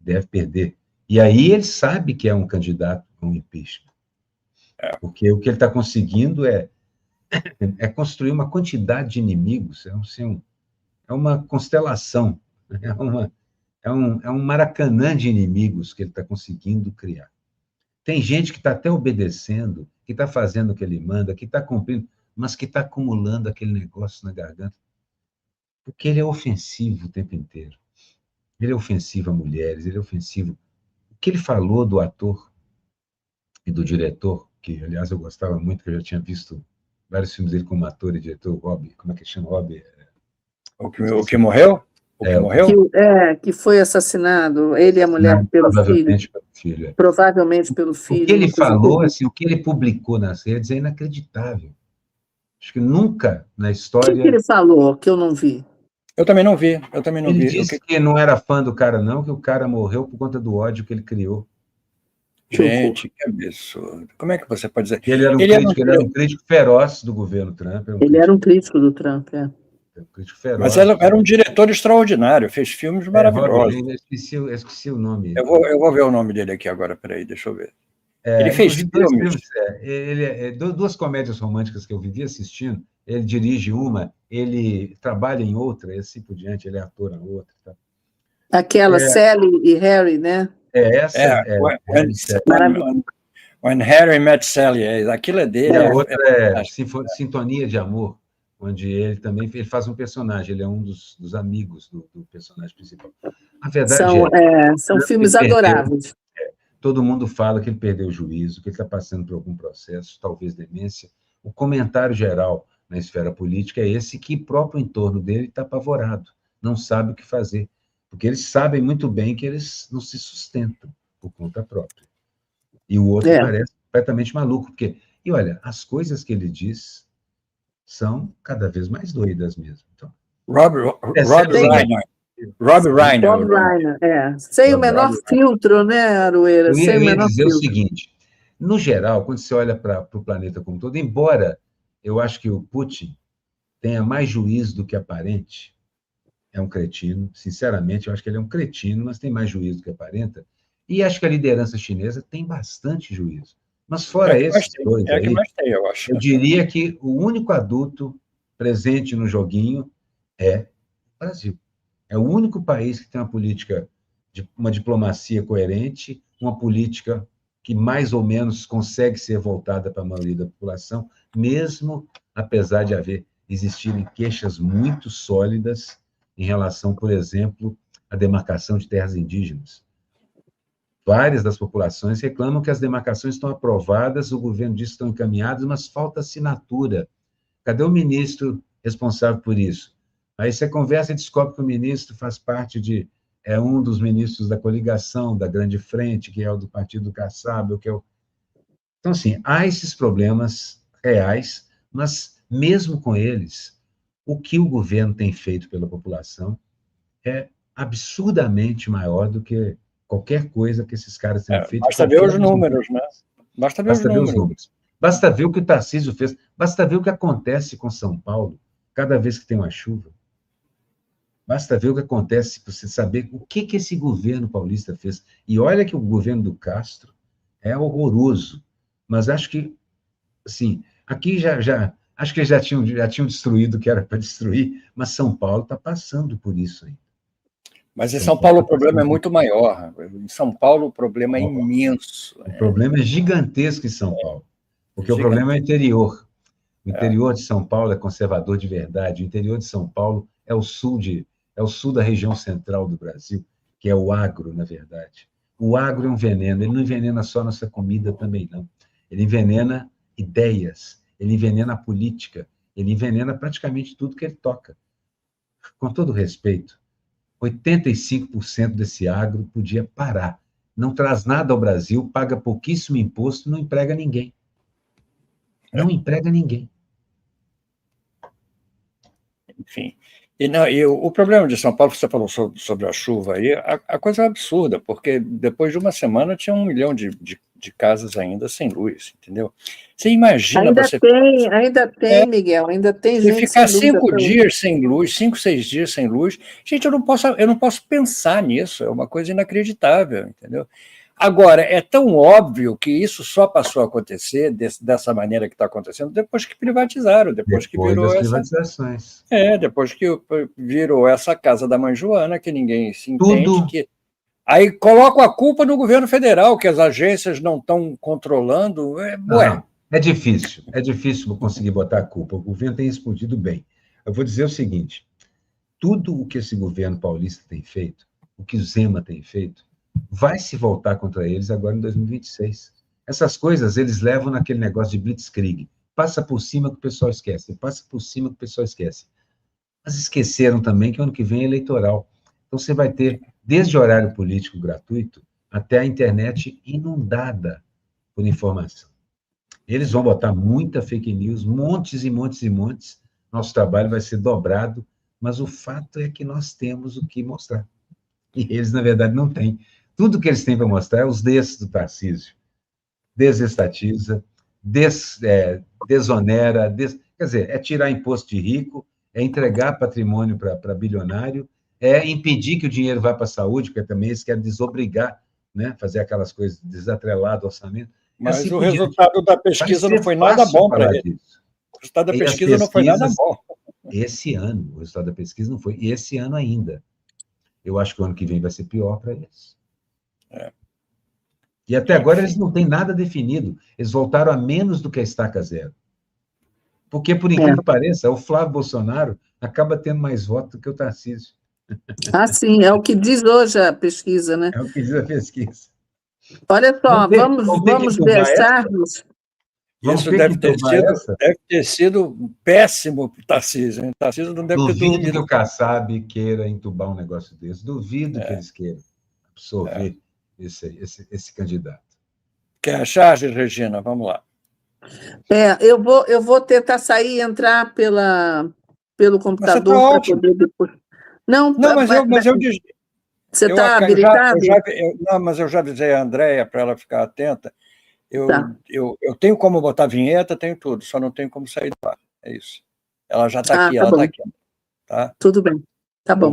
Speaker 3: deve perder. E aí ele sabe que é um candidato a um impeachment. Porque o que ele está conseguindo é construir uma quantidade de inimigos, é uma constelação, é um Maracanã de inimigos que ele está conseguindo criar. Tem gente que está até obedecendo, que está fazendo o que ele manda, que está cumprindo, mas que está acumulando aquele negócio na garganta. Porque ele é ofensivo o tempo inteiro. Ele é ofensivo a mulheres, ele é ofensivo. O que ele falou do ator e do diretor, que, aliás, eu gostava muito, que eu já tinha visto vários filmes dele como ator e diretor, Rob, como é que chama? Rob?
Speaker 2: O que morreu? O que morreu?
Speaker 1: Que foi assassinado, ele e a mulher,
Speaker 3: provavelmente pelo filho.
Speaker 1: Provavelmente pelo filho.
Speaker 3: O que ele falou, assim, o que ele publicou nas redes é inacreditável. Acho que nunca na história...
Speaker 1: O que ele falou que eu não vi?
Speaker 2: Eu também não vi.
Speaker 3: Ele disse que não era fã do cara, não, que o cara morreu por conta do ódio que ele criou.
Speaker 2: Gente, que absurdo. Como é que você pode dizer?
Speaker 3: Ele era um crítico feroz do governo Trump.
Speaker 1: Ele era um crítico do Trump,
Speaker 3: Um crítico feroz.
Speaker 2: Mas era um diretor extraordinário, fez filmes maravilhosos.
Speaker 3: Eu esqueci o nome.
Speaker 2: Eu vou ver o nome dele aqui agora, peraí, deixa eu ver. Ele fez filmes.
Speaker 3: Duas comédias românticas que eu vivi assistindo, ele dirige uma, ele trabalha em outra, e assim por diante, ele é ator na outra. Tá?
Speaker 1: Aquela Sally e Harry, né?
Speaker 2: When Harry Met Sally, aquilo é dele.
Speaker 3: A outra é Sintonia de Amor, onde ele também faz um personagem, ele é um dos amigos do personagem principal. A verdade
Speaker 1: são filmes adoráveis.
Speaker 3: Todo mundo fala que ele perdeu o juízo, que ele está passando por algum processo, talvez demência. O comentário geral na esfera política é esse, que o próprio entorno dele está apavorado, não sabe o que fazer, porque eles sabem muito bem que eles não se sustentam por conta própria. E o outro parece completamente maluco, porque, e olha, as coisas que ele diz são cada vez mais doidas mesmo. Então,
Speaker 2: Rob Reiner.
Speaker 1: Sem o menor filtro, né, Aroeira?
Speaker 3: Eu ia dizer o seguinte, no geral, quando você olha para o planeta como um todo, embora eu acho que o Putin tenha mais juízo do que aparente, é um cretino, sinceramente, eu acho que ele é um cretino, mas tem mais juízo do que aparenta, e acho que a liderança chinesa tem bastante juízo. Mas fora esses dois aí, eu diria que o único adulto presente no joguinho é o Brasil. É o único país que tem uma política, uma diplomacia coerente, uma política que mais ou menos consegue ser voltada para a maioria da população, mesmo apesar de existirem queixas muito sólidas em relação, por exemplo, à demarcação de terras indígenas. Várias das populações reclamam que as demarcações estão aprovadas, o governo diz que estão encaminhadas, mas falta assinatura. Cadê o ministro responsável por isso? Aí você conversa e descobre que o ministro faz parte um dos ministros da coligação, da Grande Frente, que é o do Partido do Kassab, que é o... Então, assim, há esses problemas reais, mas, mesmo com eles, o que o governo tem feito pela população é absurdamente maior do que qualquer coisa que esses caras tenham feito.
Speaker 2: Basta ver os números, né? Basta ver os números.
Speaker 3: Basta ver o que o Tarcísio fez, basta ver o que acontece com São Paulo cada vez que tem uma chuva. Basta ver o que acontece para você saber o que esse governo paulista fez. E olha que o governo do Castro é horroroso, mas acho que, assim, aqui acho que já tinham destruído o que era para destruir, mas São Paulo está passando por isso aí.
Speaker 2: Mas em São Paulo o problema é muito maior. Em São Paulo o problema é imenso.
Speaker 3: O problema é gigantesco em São Paulo, porque o problema é o interior. O interior de São Paulo é conservador de verdade. O interior de São Paulo é o sul da região central do Brasil, que é o agro, na verdade. O agro é um veneno. Ele não envenena só nossa comida também, não. Ele envenena ideias, ele envenena a política, ele envenena praticamente tudo que ele toca. Com todo respeito, 85% desse agro podia parar. Não traz nada ao Brasil, paga pouquíssimo imposto, não emprega ninguém. Não emprega ninguém.
Speaker 2: Enfim. E o problema de São Paulo, você falou sobre a chuva aí, a coisa é absurda, porque depois de uma semana tinha 1 milhão de casas ainda sem luz, entendeu? Você imagina
Speaker 1: Ainda tem, Miguel, ainda tem gente
Speaker 2: ficar 5 dias sem luz, 5, 6 dias sem luz. Gente, eu não posso pensar nisso, é uma coisa inacreditável, entendeu? Agora, é tão óbvio que isso só passou a acontecer dessa maneira que está acontecendo depois que privatizaram, depois que virou
Speaker 3: das privatizações.
Speaker 2: Depois que virou essa casa da mãe Joana, que ninguém se entende. Aí colocam a culpa no governo federal, que as agências não estão controlando.
Speaker 3: É difícil conseguir botar a culpa. O governo tem respondido bem. Eu vou dizer o seguinte, tudo o que esse governo paulista tem feito, o que o Zema tem feito, vai se voltar contra eles agora em 2026. Essas coisas eles levam naquele negócio de blitzkrieg. Passa por cima que o pessoal esquece, passa por cima que o pessoal esquece. Mas esqueceram também que ano que vem é eleitoral. Então você vai ter, desde horário político gratuito, até a internet inundada por informação. Eles vão botar muita fake news, montes e montes e montes. Nosso trabalho vai ser dobrado, mas o fato é que nós temos o que mostrar. E eles, na verdade, não têm. Tudo que eles têm para mostrar é os desses do Tarcísio. Desestatiza, desonera, quer dizer, é tirar imposto de rico, é entregar patrimônio para bilionário, é impedir que o dinheiro vá para a saúde, porque também eles querem desobrigar, né, fazer aquelas coisas desatreladas ao orçamento.
Speaker 2: Mas assim, o resultado da pesquisa não foi nada bom para ele. O resultado da pesquisa não foi nada bom.
Speaker 3: Esse ano, o resultado da pesquisa não foi. E esse ano ainda. Eu acho que o ano que vem vai ser pior para eles. E até agora eles não têm nada definido. Eles voltaram a menos do que a estaca zero. Porque, por incrível que pareça, o Flávio Bolsonaro acaba tendo mais votos do que o Tarcísio.
Speaker 1: Sim, é o que diz hoje a pesquisa, né?
Speaker 3: É o que diz a pesquisa.
Speaker 1: Olha só, vamos deixar-nos...
Speaker 2: Isso deve ter sido péssimo para o Tarcísio. Hein? Tarcísio não deve ter dormido.
Speaker 3: Duvido que o Kassab queira entubar um negócio desse. Duvido que eles queiram absorver esse candidato.
Speaker 2: Quer a charge, Regina? Vamos lá.
Speaker 1: Eu vou tentar sair e entrar pelo computador para poder depois... Mas eu disse... Você está habilitado?
Speaker 2: Mas eu já avisei a Andréia para ela ficar atenta. Eu tenho como botar vinheta, tenho tudo, só não tenho como sair do ar. É isso. Ela já está aqui, ela está aqui. Tá?
Speaker 1: Tudo bem, tá bom.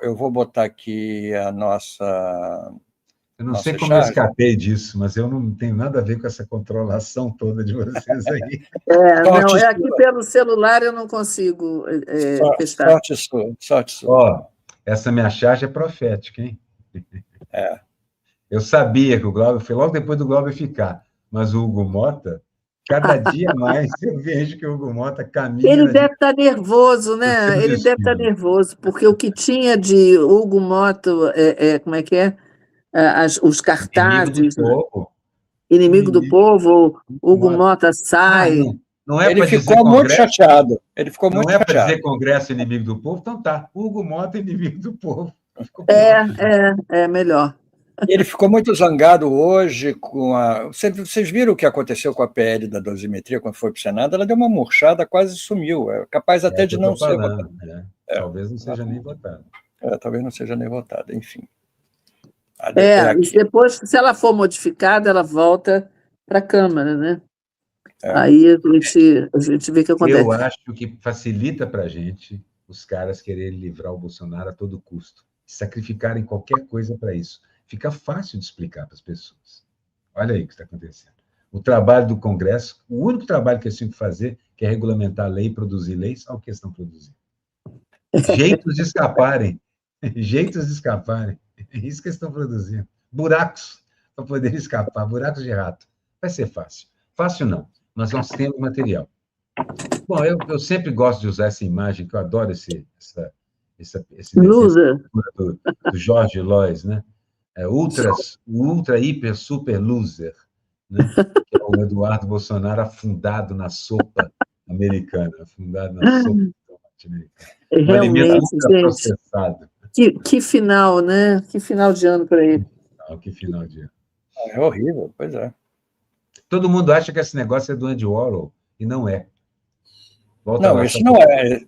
Speaker 2: Eu vou botar aqui a nossa...
Speaker 3: Eu não sei como eu escapei disso, mas eu não tenho nada a ver com essa controlação toda de vocês aí.
Speaker 1: Aqui pelo celular eu não consigo testar.
Speaker 2: Sorte sua.
Speaker 3: Essa minha charge é profética, hein? Eu sabia que o Glauber foi logo depois do Glauber ficar, mas o Hugo Mota, cada dia mais eu vejo que o Hugo Mota caminha...
Speaker 1: Ele deve estar nervoso, né? Ele deve estar nervoso, porque o que tinha de Hugo Mota, como é que é? Os cartazes... Inimigo do povo, Hugo Mota sai...
Speaker 2: Ele ficou muito chateado.
Speaker 3: Não é para dizer Congresso inimigo do povo? Então tá, Hugo Mota inimigo do povo.
Speaker 1: É melhor.
Speaker 2: Ele ficou muito zangado hoje com a... Vocês viram o que aconteceu com a PL da dosimetria quando foi para o Senado? Ela deu uma murchada, quase sumiu. É capaz até de não ser votada.
Speaker 3: Talvez não seja nem votada.
Speaker 2: Talvez não seja nem votada, enfim.
Speaker 1: E depois, se ela for modificada, ela volta para a Câmara, né? Aí a gente vê o que acontece.
Speaker 3: Eu acho que facilita para a gente os caras quererem livrar o Bolsonaro a todo custo, sacrificarem qualquer coisa para isso. Fica fácil de explicar para as pessoas. Olha aí o que está acontecendo. O trabalho do Congresso, o único trabalho que eles tinham que fazer, que é regulamentar a lei e produzir leis, olha o que eles estão produzindo. Jeitos de escaparem. Jeitos de escaparem. É isso que eles estão produzindo. Buracos para poder escapar, buracos de rato. Vai ser fácil. Fácil não, mas nós temos material. Bom, eu sempre gosto de usar essa imagem, que eu adoro esse
Speaker 1: Loser.
Speaker 3: do Jorge Lois, né? Ultra, hiper, super loser, né? Que é o Eduardo Bolsonaro afundado na sopa americana, afundado na sopa norte-americana.
Speaker 1: Realmente, gente, que final, né? Que final de ano para ele.
Speaker 3: Que final de ano.
Speaker 2: É horrível, pois é.
Speaker 3: Todo mundo acha que esse negócio é do Andy Warhol, e não é.
Speaker 2: Volta não, lá, isso não é.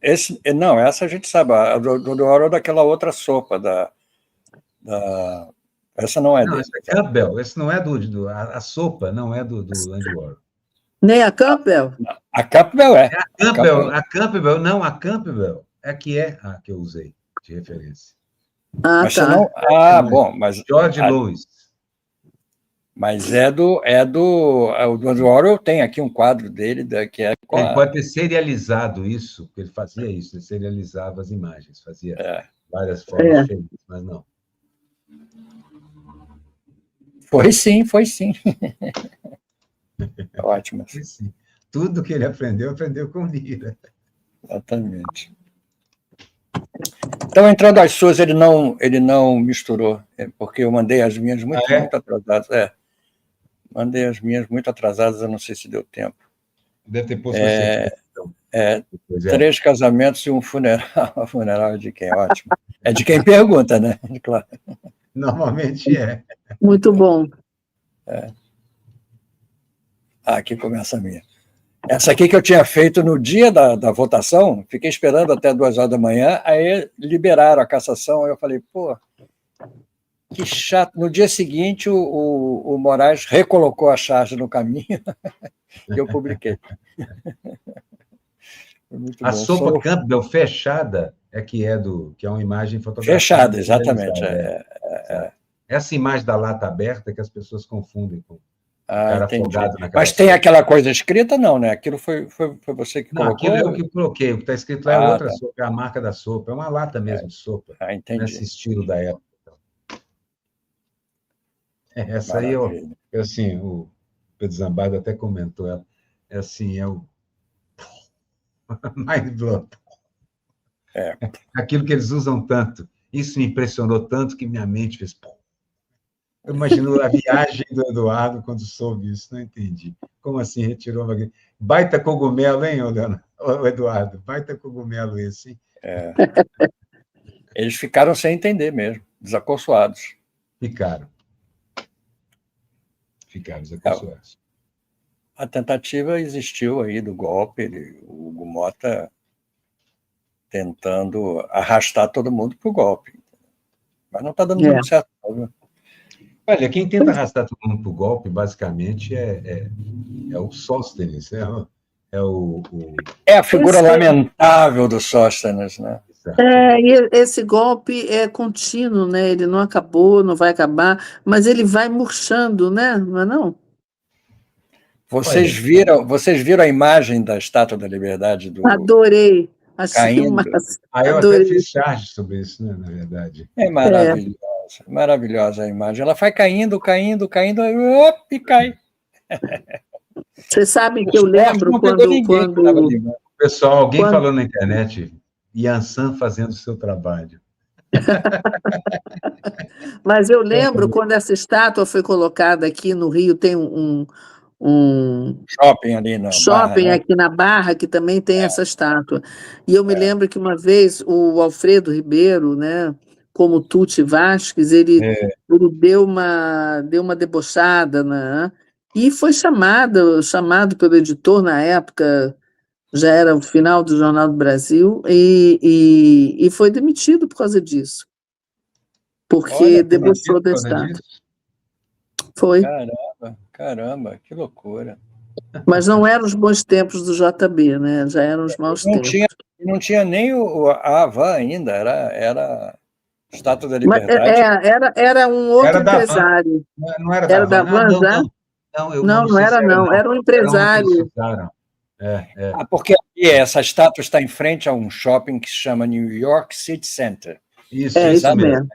Speaker 2: Não, essa a gente sabe. A do Warhol é daquela outra sopa. Essa não é
Speaker 3: não,
Speaker 2: dele.
Speaker 3: Essa é Campbell. Esse não é a sopa não é do Andy Warhol.
Speaker 1: Nem a Campbell?
Speaker 2: A Campbell é.
Speaker 3: A Campbell, não, a Campbell é que eu usei de referência.
Speaker 2: Mas
Speaker 1: tá.
Speaker 2: Não, bom, mas...
Speaker 3: George Louis.
Speaker 2: Mas o Andy Warhol tem aqui um quadro dele que é...
Speaker 3: Ele pode ter serializado isso, porque ele fazia isso, ele serializava as imagens, fazia várias formas diferentes, mas não.
Speaker 2: Foi sim. Ótimo.
Speaker 3: Foi sim. Tudo que ele aprendeu com Lira.
Speaker 2: Exatamente. Então, entrando as suas, ele não misturou, porque eu mandei as minhas muito atrasadas. Mandei as minhas muito atrasadas, eu não sei se deu tempo.
Speaker 3: Deve ter posto
Speaker 2: então. 3 casamentos e um funeral. Funeral de quem? Ótimo. É de quem pergunta, né? Claro.
Speaker 3: Normalmente é.
Speaker 1: Muito bom.
Speaker 2: Aqui começa a minha. Essa aqui que eu tinha feito no dia da votação, fiquei esperando até 2h da manhã, aí liberaram a cassação, aí eu falei, pô, que chato. No dia seguinte, o Moraes recolocou a charge no caminho e eu publiquei.
Speaker 3: A sopa Campbell fechada que é uma imagem fotográfica.
Speaker 2: Fechada, exatamente.
Speaker 3: Essa imagem da lata aberta que as pessoas confundem com
Speaker 2: cara afogado naquela. Mas tem aquela coisa escrita, não, né? Aquilo foi você que colocou?
Speaker 3: Não, aquilo eu que coloquei. O que está escrito lá é outra sopa, é a marca da sopa. É uma lata mesmo de sopa.
Speaker 2: Entendi.
Speaker 3: Nesse estilo da época. Essa aí, assim, o Pedro Zambardo até comentou, é o mind blow. Aquilo que eles usam tanto. Isso me impressionou tanto que minha mente fez... Eu imagino a viagem do Eduardo quando soube isso, não entendi. Como assim retirou uma... Baita cogumelo, hein, Eduardo? Baita cogumelo esse, hein?
Speaker 2: Eles ficaram sem entender mesmo, desacorçoados.
Speaker 3: Ficaram desacorçoados.
Speaker 2: A tentativa existiu aí do golpe, o Hugo Mota tentando arrastar todo mundo para o golpe. Mas não está dando muito certo, não.
Speaker 3: Olha, quem tenta arrastar todo mundo para o golpe, basicamente, é o Sóstenes,
Speaker 2: É a figura lamentável do Sóstenes, né?
Speaker 1: E esse golpe é contínuo, né? Ele não acabou, não vai acabar, mas ele vai murchando, né? Não é não?
Speaker 2: Vocês viram a imagem da Estátua da Liberdade do...
Speaker 1: Adorei. Achei
Speaker 2: caindo.
Speaker 3: Eu até fiz charge sobre isso, né, na verdade.
Speaker 2: É maravilhosa, maravilhosa a imagem. Ela vai caindo, e cai.
Speaker 1: Você sabe que eu lembro quando...
Speaker 3: Pessoal, alguém falou na internet, Yansan fazendo o seu trabalho.
Speaker 1: Mas eu lembro quando essa estátua foi colocada aqui no Rio, tem um
Speaker 2: shopping ali na
Speaker 1: shopping
Speaker 2: Barra,
Speaker 1: aqui na Barra, que também tem essa estátua. E eu me lembro que uma vez o Alfredo Ribeiro, né, como Tuti Vasquez, ele deu uma debochada, né, e foi chamado pelo editor na época, já era o final do Jornal do Brasil, e foi demitido por causa disso, porque debochou da estátua. Foi.
Speaker 2: Caramba, que loucura.
Speaker 1: Mas não eram os bons tempos do JB, né? Já eram os maus tempos.
Speaker 2: Não tinha nem a Havan ainda, era Estátua da Liberdade.
Speaker 1: Era um outro empresário.
Speaker 3: Não era da Havan,
Speaker 1: não era, não. Era um empresário.
Speaker 2: Porque essa estátua está em frente a um shopping que se chama New York City Center.
Speaker 3: Isso mesmo.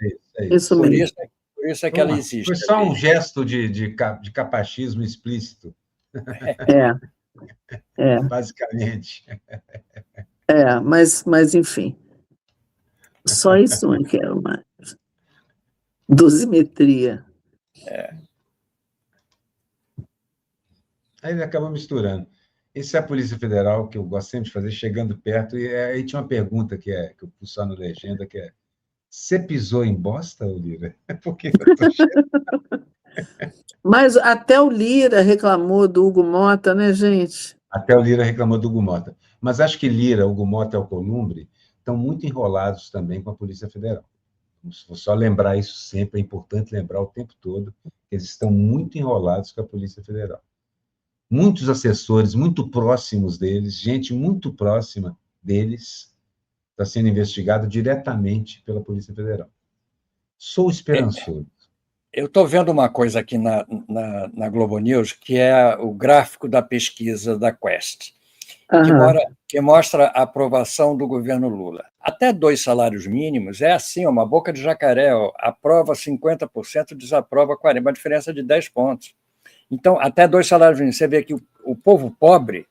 Speaker 2: Por isso é que ela existe.
Speaker 3: Foi só um gesto de capachismo explícito. Basicamente.
Speaker 1: Mas enfim. Só isso eu quero mais. Dosimetria.
Speaker 3: Aí ele acaba misturando. Isso é a Polícia Federal, que eu gosto sempre de fazer, chegando perto, e aí tinha uma pergunta que eu pus só na legenda, que é: você pisou em bosta, Lira? Porque eu tô cheio.
Speaker 1: Mas até o Lira reclamou do Hugo Mota, né, gente?
Speaker 3: Até o Lira reclamou do Hugo Mota. Mas acho que Lira, Hugo Mota e Alcolumbre estão muito enrolados também com a Polícia Federal. Vou só lembrar isso sempre, é importante lembrar o tempo todo que eles estão muito enrolados com a Polícia Federal. Muitos assessores muito próximos deles, gente muito próxima deles, está sendo investigado diretamente pela Polícia Federal. Sou esperançoso.
Speaker 2: Eu estou vendo uma coisa aqui na Globo News, que é o gráfico da pesquisa da Quest, que mostra a aprovação do governo Lula. Até 2 salários mínimos é assim, uma boca de jacaré, aprova 50%, desaprova 40%, uma diferença de 10 pontos. Então, até 2 salários mínimos, você vê que o povo pobre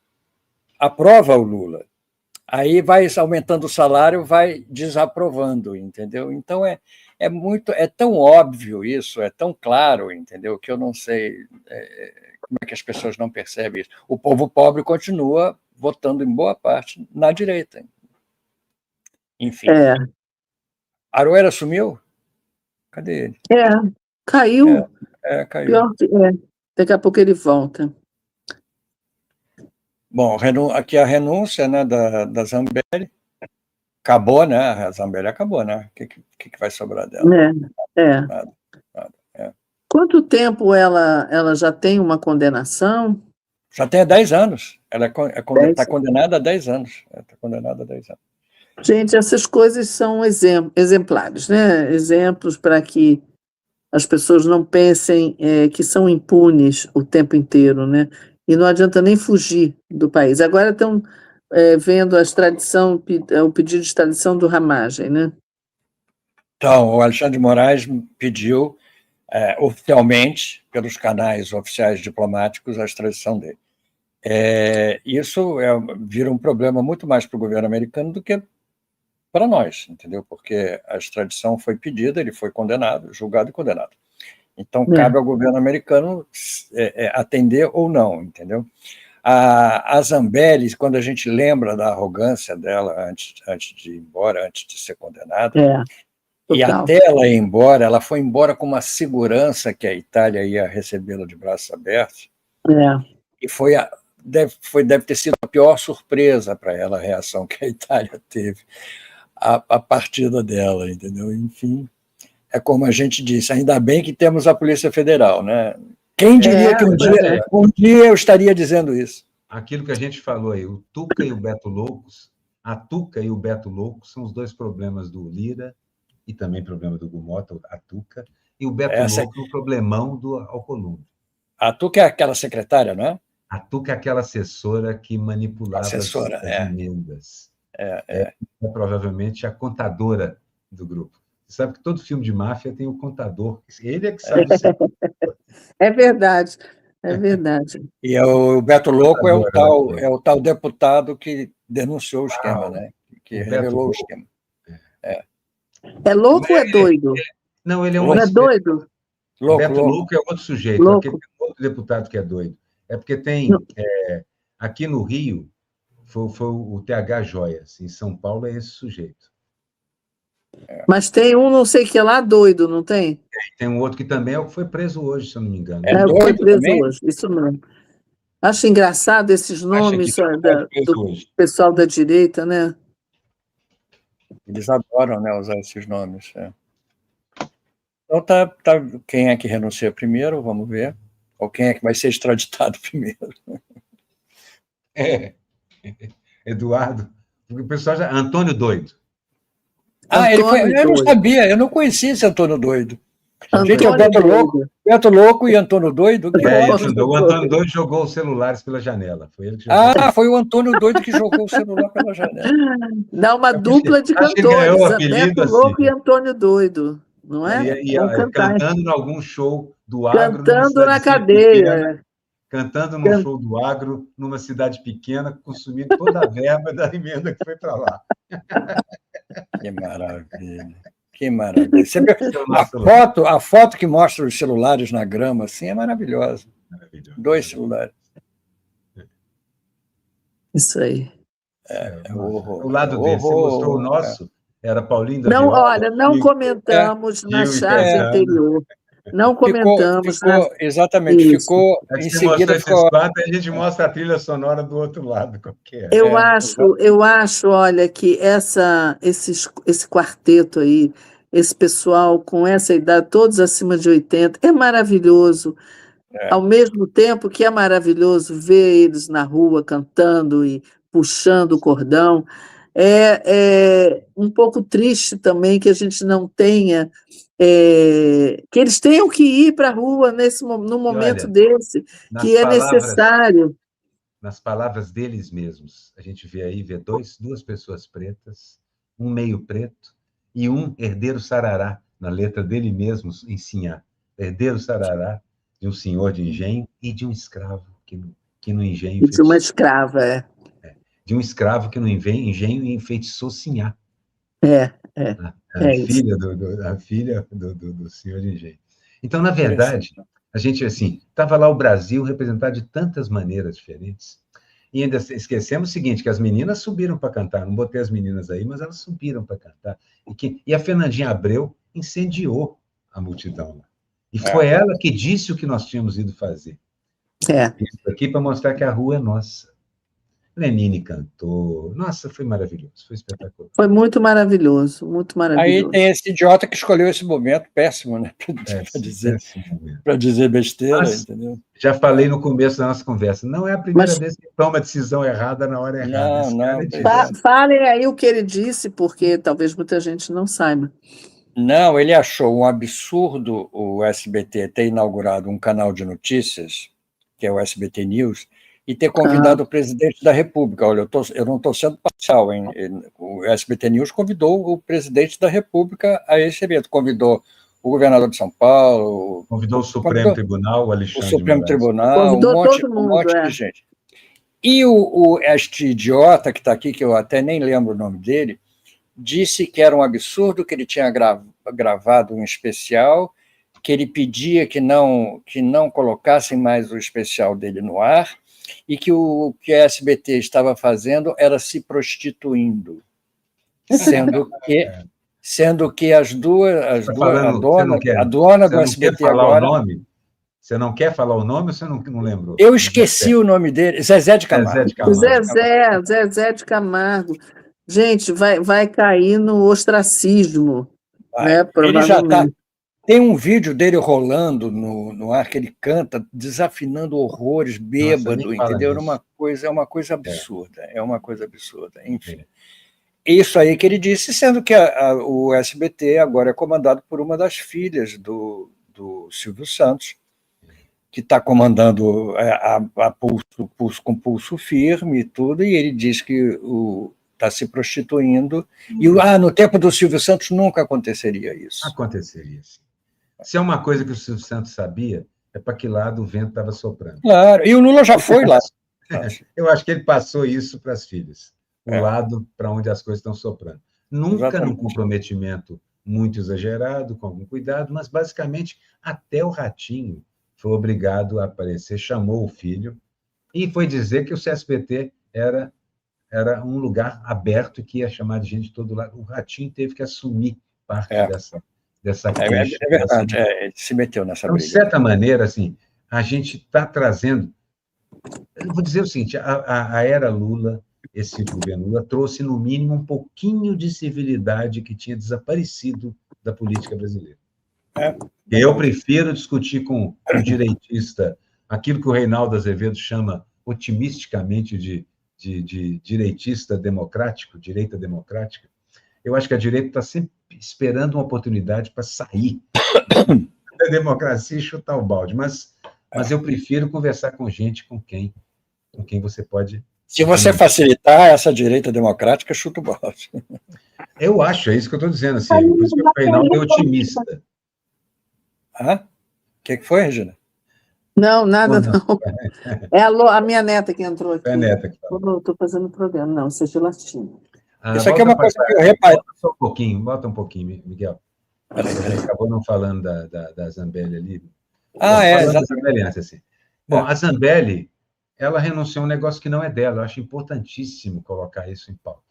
Speaker 2: aprova o Lula. Aí vai aumentando o salário, vai desaprovando, entendeu? Então, é tão óbvio isso, é tão claro, entendeu? Que eu não sei como é que as pessoas não percebem isso. O povo pobre continua votando em boa parte na direita. Enfim. Aroeira sumiu? Cadê ele?
Speaker 1: Caiu.
Speaker 2: Caiu.
Speaker 1: Daqui a pouco ele volta.
Speaker 2: Bom, aqui a renúncia, né, da Zambelli. Acabou, né? A Zambelli acabou, né? O que vai sobrar dela?
Speaker 1: Nada. Quanto tempo ela já tem uma condenação?
Speaker 2: Já tem há 10 anos. Ela está condenada há 10 anos.
Speaker 1: Gente, essas coisas são exemplares, né? Exemplos para que as pessoas não pensem que são impunes o tempo inteiro, né? E não adianta nem fugir do país. Agora estão vendo o pedido de extradição do Ramagem, né?
Speaker 2: Então, o Alexandre de Moraes pediu oficialmente, pelos canais oficiais diplomáticos, a extradição dele. Isso vira um problema muito mais para o governo americano do que para nós, entendeu? Porque a extradição foi pedida, ele foi condenado, julgado e condenado. Então, cabe ao governo americano atender ou não, entendeu? A Zambelli, quando a gente lembra da arrogância dela antes de ir embora, antes de ser condenada, e até ela ir embora, ela foi embora com uma segurança que a Itália ia recebê-la de braços abertos, e deve ter sido a pior surpresa para ela a reação que a Itália teve a partida dela, entendeu? Enfim, é como a gente disse, ainda bem que temos a Polícia Federal, né? Quem diria que um dia eu estaria dizendo isso?
Speaker 3: Aquilo que a gente falou aí, o Tuca e o Beto Loucos, a Tuca e o Beto Loucos são os 2 problemas do Lira, e também problema do Hugo Mota, a Tuca, e o Beto Louco é o problemão do Alcolumbre.
Speaker 2: A Tuca é aquela secretária, não é?
Speaker 3: A Tuca é aquela assessora que manipulava as emendas. É provavelmente a contadora do grupo. Você sabe que todo filme de máfia tem um contador. Ele é que sabe disso.
Speaker 1: É verdade.
Speaker 2: E o Beto Louco é o tal deputado que denunciou o esquema, né? Que revelou o esquema.
Speaker 1: É louco ou é doido?
Speaker 3: Não, ele é
Speaker 1: um... Não é doido?
Speaker 3: Beto Louco é outro sujeito. Porque tem outro deputado que é doido. É porque tem... aqui no Rio, foi o TH Joias. Em São Paulo é esse sujeito.
Speaker 1: Mas tem um não sei que lá doido, não tem?
Speaker 3: Tem um outro que também é o que foi preso hoje, se eu não me engano.
Speaker 1: Foi preso hoje, isso mesmo. Acho engraçado esses nomes do pessoal da direita, né?
Speaker 2: Eles adoram, né, usar esses nomes. Então, quem é que renuncia primeiro? Vamos ver. Ou quem é que vai ser extraditado primeiro?
Speaker 3: Eduardo. O pessoal já... Antônio Doido.
Speaker 2: Eu não sabia, eu não conhecia esse Antônio Doido.
Speaker 1: Gente,
Speaker 2: é o Beto Louco e Antônio Doido.
Speaker 3: O Antônio Doido jogou os celulares pela janela. Foi ele que jogou.
Speaker 2: Foi o Antônio Doido que jogou o celular pela janela.
Speaker 1: Dá uma dupla de cantores, Beto Louco e Antônio Doido, não é?
Speaker 3: Cantando em algum show do agro.
Speaker 1: Cantando na cadeia.
Speaker 3: Cantando num show do agro, numa cidade pequena, consumindo toda a verba da emenda que foi para lá.
Speaker 2: Que maravilha. Que maravilha. Você vê, a foto que mostra os celulares na grama assim, é maravilhosa. 2 celulares.
Speaker 1: Isso aí.
Speaker 3: O lado dele, você mostrou o nosso, era Paulinho da
Speaker 1: Não,
Speaker 3: Viola,
Speaker 1: olha, não comentamos na chave anterior. Não comentamos.
Speaker 2: Exatamente, ficou em seguida.
Speaker 3: A gente mostra a trilha sonora do outro lado.
Speaker 1: Eu acho, olha, que esse quarteto aí, esse pessoal com essa idade, todos acima de 80, é maravilhoso. Ao mesmo tempo que é maravilhoso ver eles na rua cantando e puxando o cordão, é um pouco triste também que a gente não tenha, que eles tenham que ir para a rua num momento desse, que é necessário.
Speaker 3: Nas palavras deles mesmos, a gente vê duas pessoas pretas, um meio preto e um herdeiro sarará, na letra dele mesmo, em Sinhá. Herdeiro sarará de um senhor de engenho e de um escravo que no engenho...
Speaker 1: De uma escrava,
Speaker 3: de um escravo que no engenho enfeitiçou Sinhá. A filha do senhor de engenho. Então, na verdade, a gente, assim, estava lá o Brasil representado de tantas maneiras diferentes, e ainda esquecemos o seguinte, que as meninas subiram para cantar, não botei as meninas aí, mas elas subiram para cantar, e a Fernandinha Abreu incendiou a multidão. E foi ela que disse o que nós tínhamos ido fazer. Isso aqui para mostrar que a rua é nossa. Lenine cantou. Nossa, foi maravilhoso, foi espetacular.
Speaker 1: Foi muito maravilhoso, muito maravilhoso.
Speaker 2: Aí tem esse idiota que escolheu esse momento péssimo, né? Para dizer besteira, entendeu?
Speaker 3: Já falei no começo da nossa conversa, não é a primeira vez que toma a decisão errada na hora errada.
Speaker 1: Falem aí o que ele disse, porque talvez muita gente não saiba.
Speaker 2: Não, ele achou um absurdo o SBT ter inaugurado um canal de notícias, que é o SBT News, e ter convidado o presidente da República. Olha, eu não estou sendo parcial, hein? O SBT News convidou o presidente da República a esse evento, convidou o governador de São Paulo...
Speaker 3: Convidou o Supremo Tribunal, o Alexandre de Moraes.
Speaker 2: O Supremo Tribunal, um monte de gente. E este idiota que está aqui, que eu até nem lembro o nome dele, disse que era um absurdo, que ele tinha gravado um especial, que ele pedia que não colocassem mais o especial dele no ar, e que o que a SBT estava fazendo era se prostituindo, sendo que a dona do SBT agora...
Speaker 3: Você não quer falar o nome ou você não lembrou?
Speaker 2: Eu esqueci o nome dele, Zezé de Camargo.
Speaker 1: Zezé de Camargo. Gente, vai cair no ostracismo, né?
Speaker 2: Ele já está... Tem um vídeo dele rolando no ar, que ele canta, desafinando horrores, bêbado, entendeu? É uma coisa absurda, enfim. Isso aí que ele disse, sendo que o SBT agora é comandado por uma das filhas do Silvio Santos, que está comandando com pulso firme e tudo, e ele diz que está se prostituindo, e no tempo do Silvio Santos nunca aconteceria isso.
Speaker 3: Aconteceria, sim. Se é uma coisa que o Silvio Santos sabia, é para que lado o vento estava soprando.
Speaker 2: Claro, e o Lula já foi lá.
Speaker 3: Eu acho que ele passou isso para as filhas, o lado para onde as coisas estão soprando. Nunca num comprometimento muito exagerado, com algum cuidado, mas basicamente até o Ratinho foi obrigado a aparecer, chamou o filho, e foi dizer que o CSBT era um lugar aberto que ia chamar de gente de todo lado. O Ratinho teve que assumir parte dessa queixa.
Speaker 2: É verdade, ele se meteu nessa briga.
Speaker 3: De certa maneira, assim, a gente está trazendo... Eu vou dizer o seguinte, a era Lula, esse governo Lula, trouxe, no mínimo, um pouquinho de civilidade que tinha desaparecido da política brasileira. Eu prefiro discutir com o direitista aquilo que o Reinaldo Azevedo chama otimisticamente de direitista democrático, direita democrática, eu acho que a direita está sempre esperando uma oportunidade para sair da democracia e chutar o balde. Mas eu prefiro conversar com gente com quem você pode...
Speaker 2: Se você facilitar essa direita democrática, chuta o balde.
Speaker 3: Eu acho, é isso que eu estou dizendo. Assim, por isso que eu falei, não é otimista.
Speaker 2: O que foi, Regina?
Speaker 1: Não, nada não. É a minha neta que entrou aqui.
Speaker 3: É a neta que fala.
Speaker 1: Estou fazendo programa. Não, isso é gelatina.
Speaker 2: Isso aqui é uma coisa que eu reparei.
Speaker 3: Bota um pouquinho, Miguel. Você acabou não falando da Zambelli ali.
Speaker 2: Exatamente.
Speaker 3: Zambelli antes, assim. Bom, a Zambelli, ela renunciou a um negócio que não é dela. Eu acho importantíssimo colocar isso em pauta.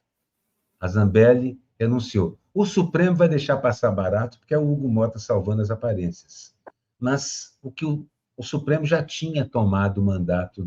Speaker 3: A Zambelli renunciou. O Supremo vai deixar passar barato, porque é o Hugo Mota salvando as aparências. Mas o Supremo já tinha tomado o mandato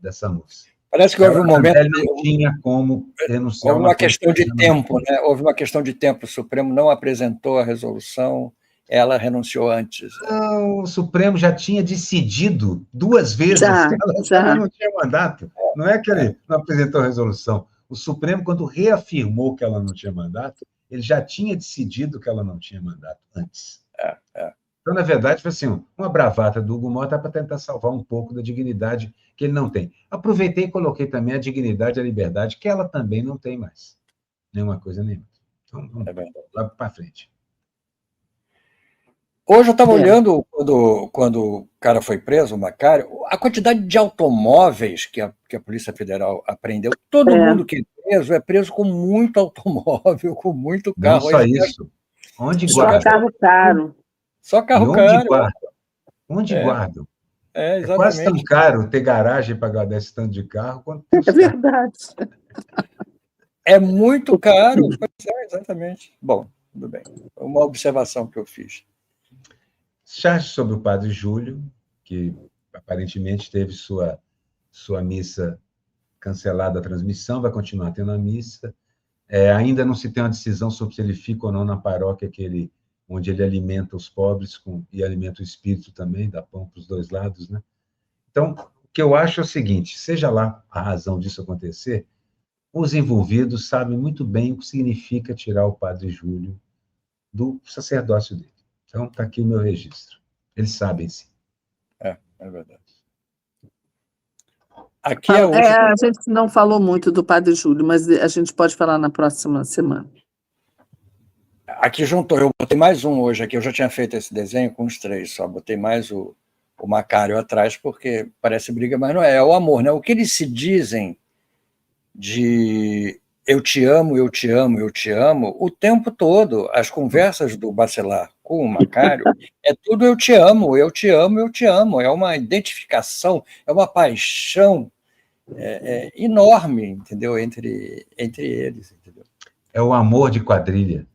Speaker 3: dessa moça.
Speaker 2: Parece que houve um momento...
Speaker 3: não tinha como renunciar.
Speaker 2: Houve uma questão de tempo, né? Houve uma questão de tempo. O Supremo não apresentou a resolução, ela renunciou antes.
Speaker 3: Não, o Supremo já tinha decidido 2 vezes que ela não tinha mandato. Não é que ele não apresentou a resolução. O Supremo, quando reafirmou que ela não tinha mandato, ele já tinha decidido que ela não tinha mandato antes. Então, na verdade, foi assim, uma bravata do Hugo Mota para tentar salvar um pouco da dignidade que ele não tem. Aproveitei e coloquei também a dignidade e a liberdade, que ela também não tem mais. Nenhuma coisa nem outra. Então, vamos lá para frente.
Speaker 2: Hoje eu estava olhando, quando o cara foi preso, o Macário, a quantidade de automóveis que a Polícia Federal apreendeu. Todo mundo que é preso com muito automóvel, com muito carro.
Speaker 3: Não só isso. Onde guarda?
Speaker 1: Só carro caro.
Speaker 2: Só carro caro.
Speaker 3: Onde guardam?
Speaker 2: Exatamente.
Speaker 3: É quase tão caro ter garagem para guardar esse tanto de carro quanto ter
Speaker 1: verdade.
Speaker 2: É muito caro. Exatamente. Bom, tudo bem. Uma observação que eu fiz.
Speaker 3: Charge sobre o Padre Júlio, que aparentemente teve sua missa cancelada a transmissão, vai continuar tendo a missa. Ainda não se tem uma decisão sobre se ele fica ou não na paróquia onde ele alimenta os pobres e alimenta o espírito também, dá pão para os 2 lados, né? Então, o que eu acho é o seguinte, seja lá a razão disso acontecer, os envolvidos sabem muito bem o que significa tirar o Padre Júlio do sacerdócio dele. Então, está aqui o meu registro. Eles sabem, sim.
Speaker 2: É verdade. Aqui a
Speaker 1: gente não falou muito do Padre Júlio, mas a gente pode falar na próxima semana.
Speaker 2: Aqui juntou, eu botei mais um hoje aqui, eu já tinha feito esse desenho com os 3, só botei mais o Macário atrás, porque parece briga, mas não é o amor, né? O que eles se dizem de eu te amo, eu te amo, eu te amo, o tempo todo, as conversas do Bacelar com o Macário, é tudo eu te amo, eu te amo, eu te amo, é uma identificação, é uma paixão enorme, entendeu? Entre eles, entendeu?
Speaker 3: É o amor de quadrilha.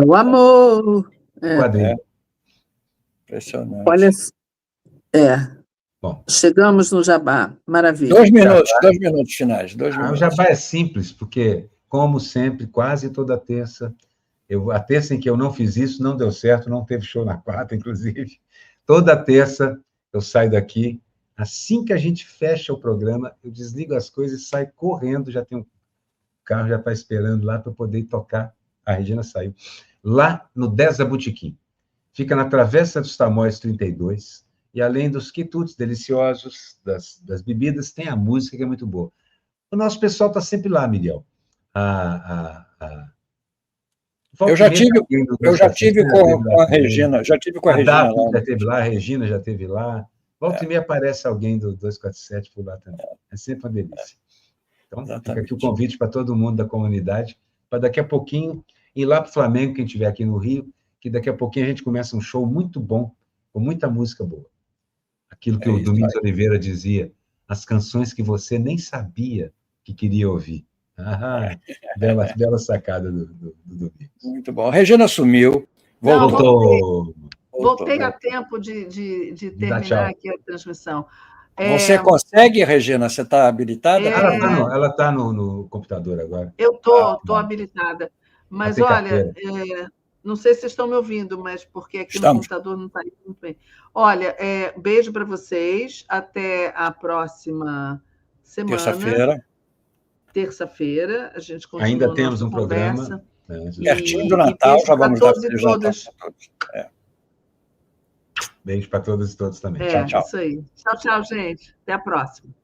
Speaker 1: O amor.
Speaker 3: Quadrilha.
Speaker 2: Impressionante.
Speaker 1: Olha,
Speaker 3: Bom,
Speaker 1: chegamos no Jabá. Maravilha.
Speaker 2: 2 minutos finais. 2 minutos.
Speaker 3: O Jabá é simples, porque, como sempre, quase toda terça, a terça em que eu não fiz isso, não deu certo, não teve show na quarta, inclusive. Toda terça eu saio daqui, assim que a gente fecha o programa, eu desligo as coisas e saio correndo, já tem um carro, já está esperando lá para poder tocar. A Regina saiu. Lá no 10 da Botequim. Fica na Travessa dos Tamoios 32, e além dos quitutes deliciosos, das bebidas, tem a música que é muito boa. O nosso pessoal está sempre lá, Miguel.
Speaker 2: Eu já tive com a Regina. Já tive com a Regina lá.
Speaker 3: Já teve lá, a Regina já teve lá. Volta e meia aparece alguém do 247 por lá também. É sempre uma delícia. Então, fica aqui o convite para todo mundo da comunidade, para daqui a pouquinho ir lá para o Flamengo, quem estiver aqui no Rio, que daqui a pouquinho a gente começa um show muito bom, com muita música boa. Aquilo que o Domingos Oliveira dizia, as canções que você nem sabia que queria ouvir. Bela sacada do Domingos.
Speaker 2: Muito bom. A Regina sumiu, voltou.
Speaker 1: Voltei a tempo de terminar aqui a transmissão.
Speaker 2: Você consegue, Regina? Você está habilitada?
Speaker 3: Ela está no computador agora.
Speaker 1: Eu estou habilitada. Mas, olha, Não sei se vocês estão me ouvindo, mas porque aqui
Speaker 2: Estamos.
Speaker 1: no computador não está indo muito bem. Olha, beijo para vocês. Até a próxima semana. Terça-feira. A gente continua.
Speaker 3: Ainda temos um
Speaker 1: conversa.
Speaker 3: Programa.
Speaker 2: Pertinho do Natal, já vamos dar feliz Natal para todos.
Speaker 3: Beijo para todos e todas também.
Speaker 2: Tchau, tchau.
Speaker 1: Isso aí. Tchau, tchau, gente. Até a próxima.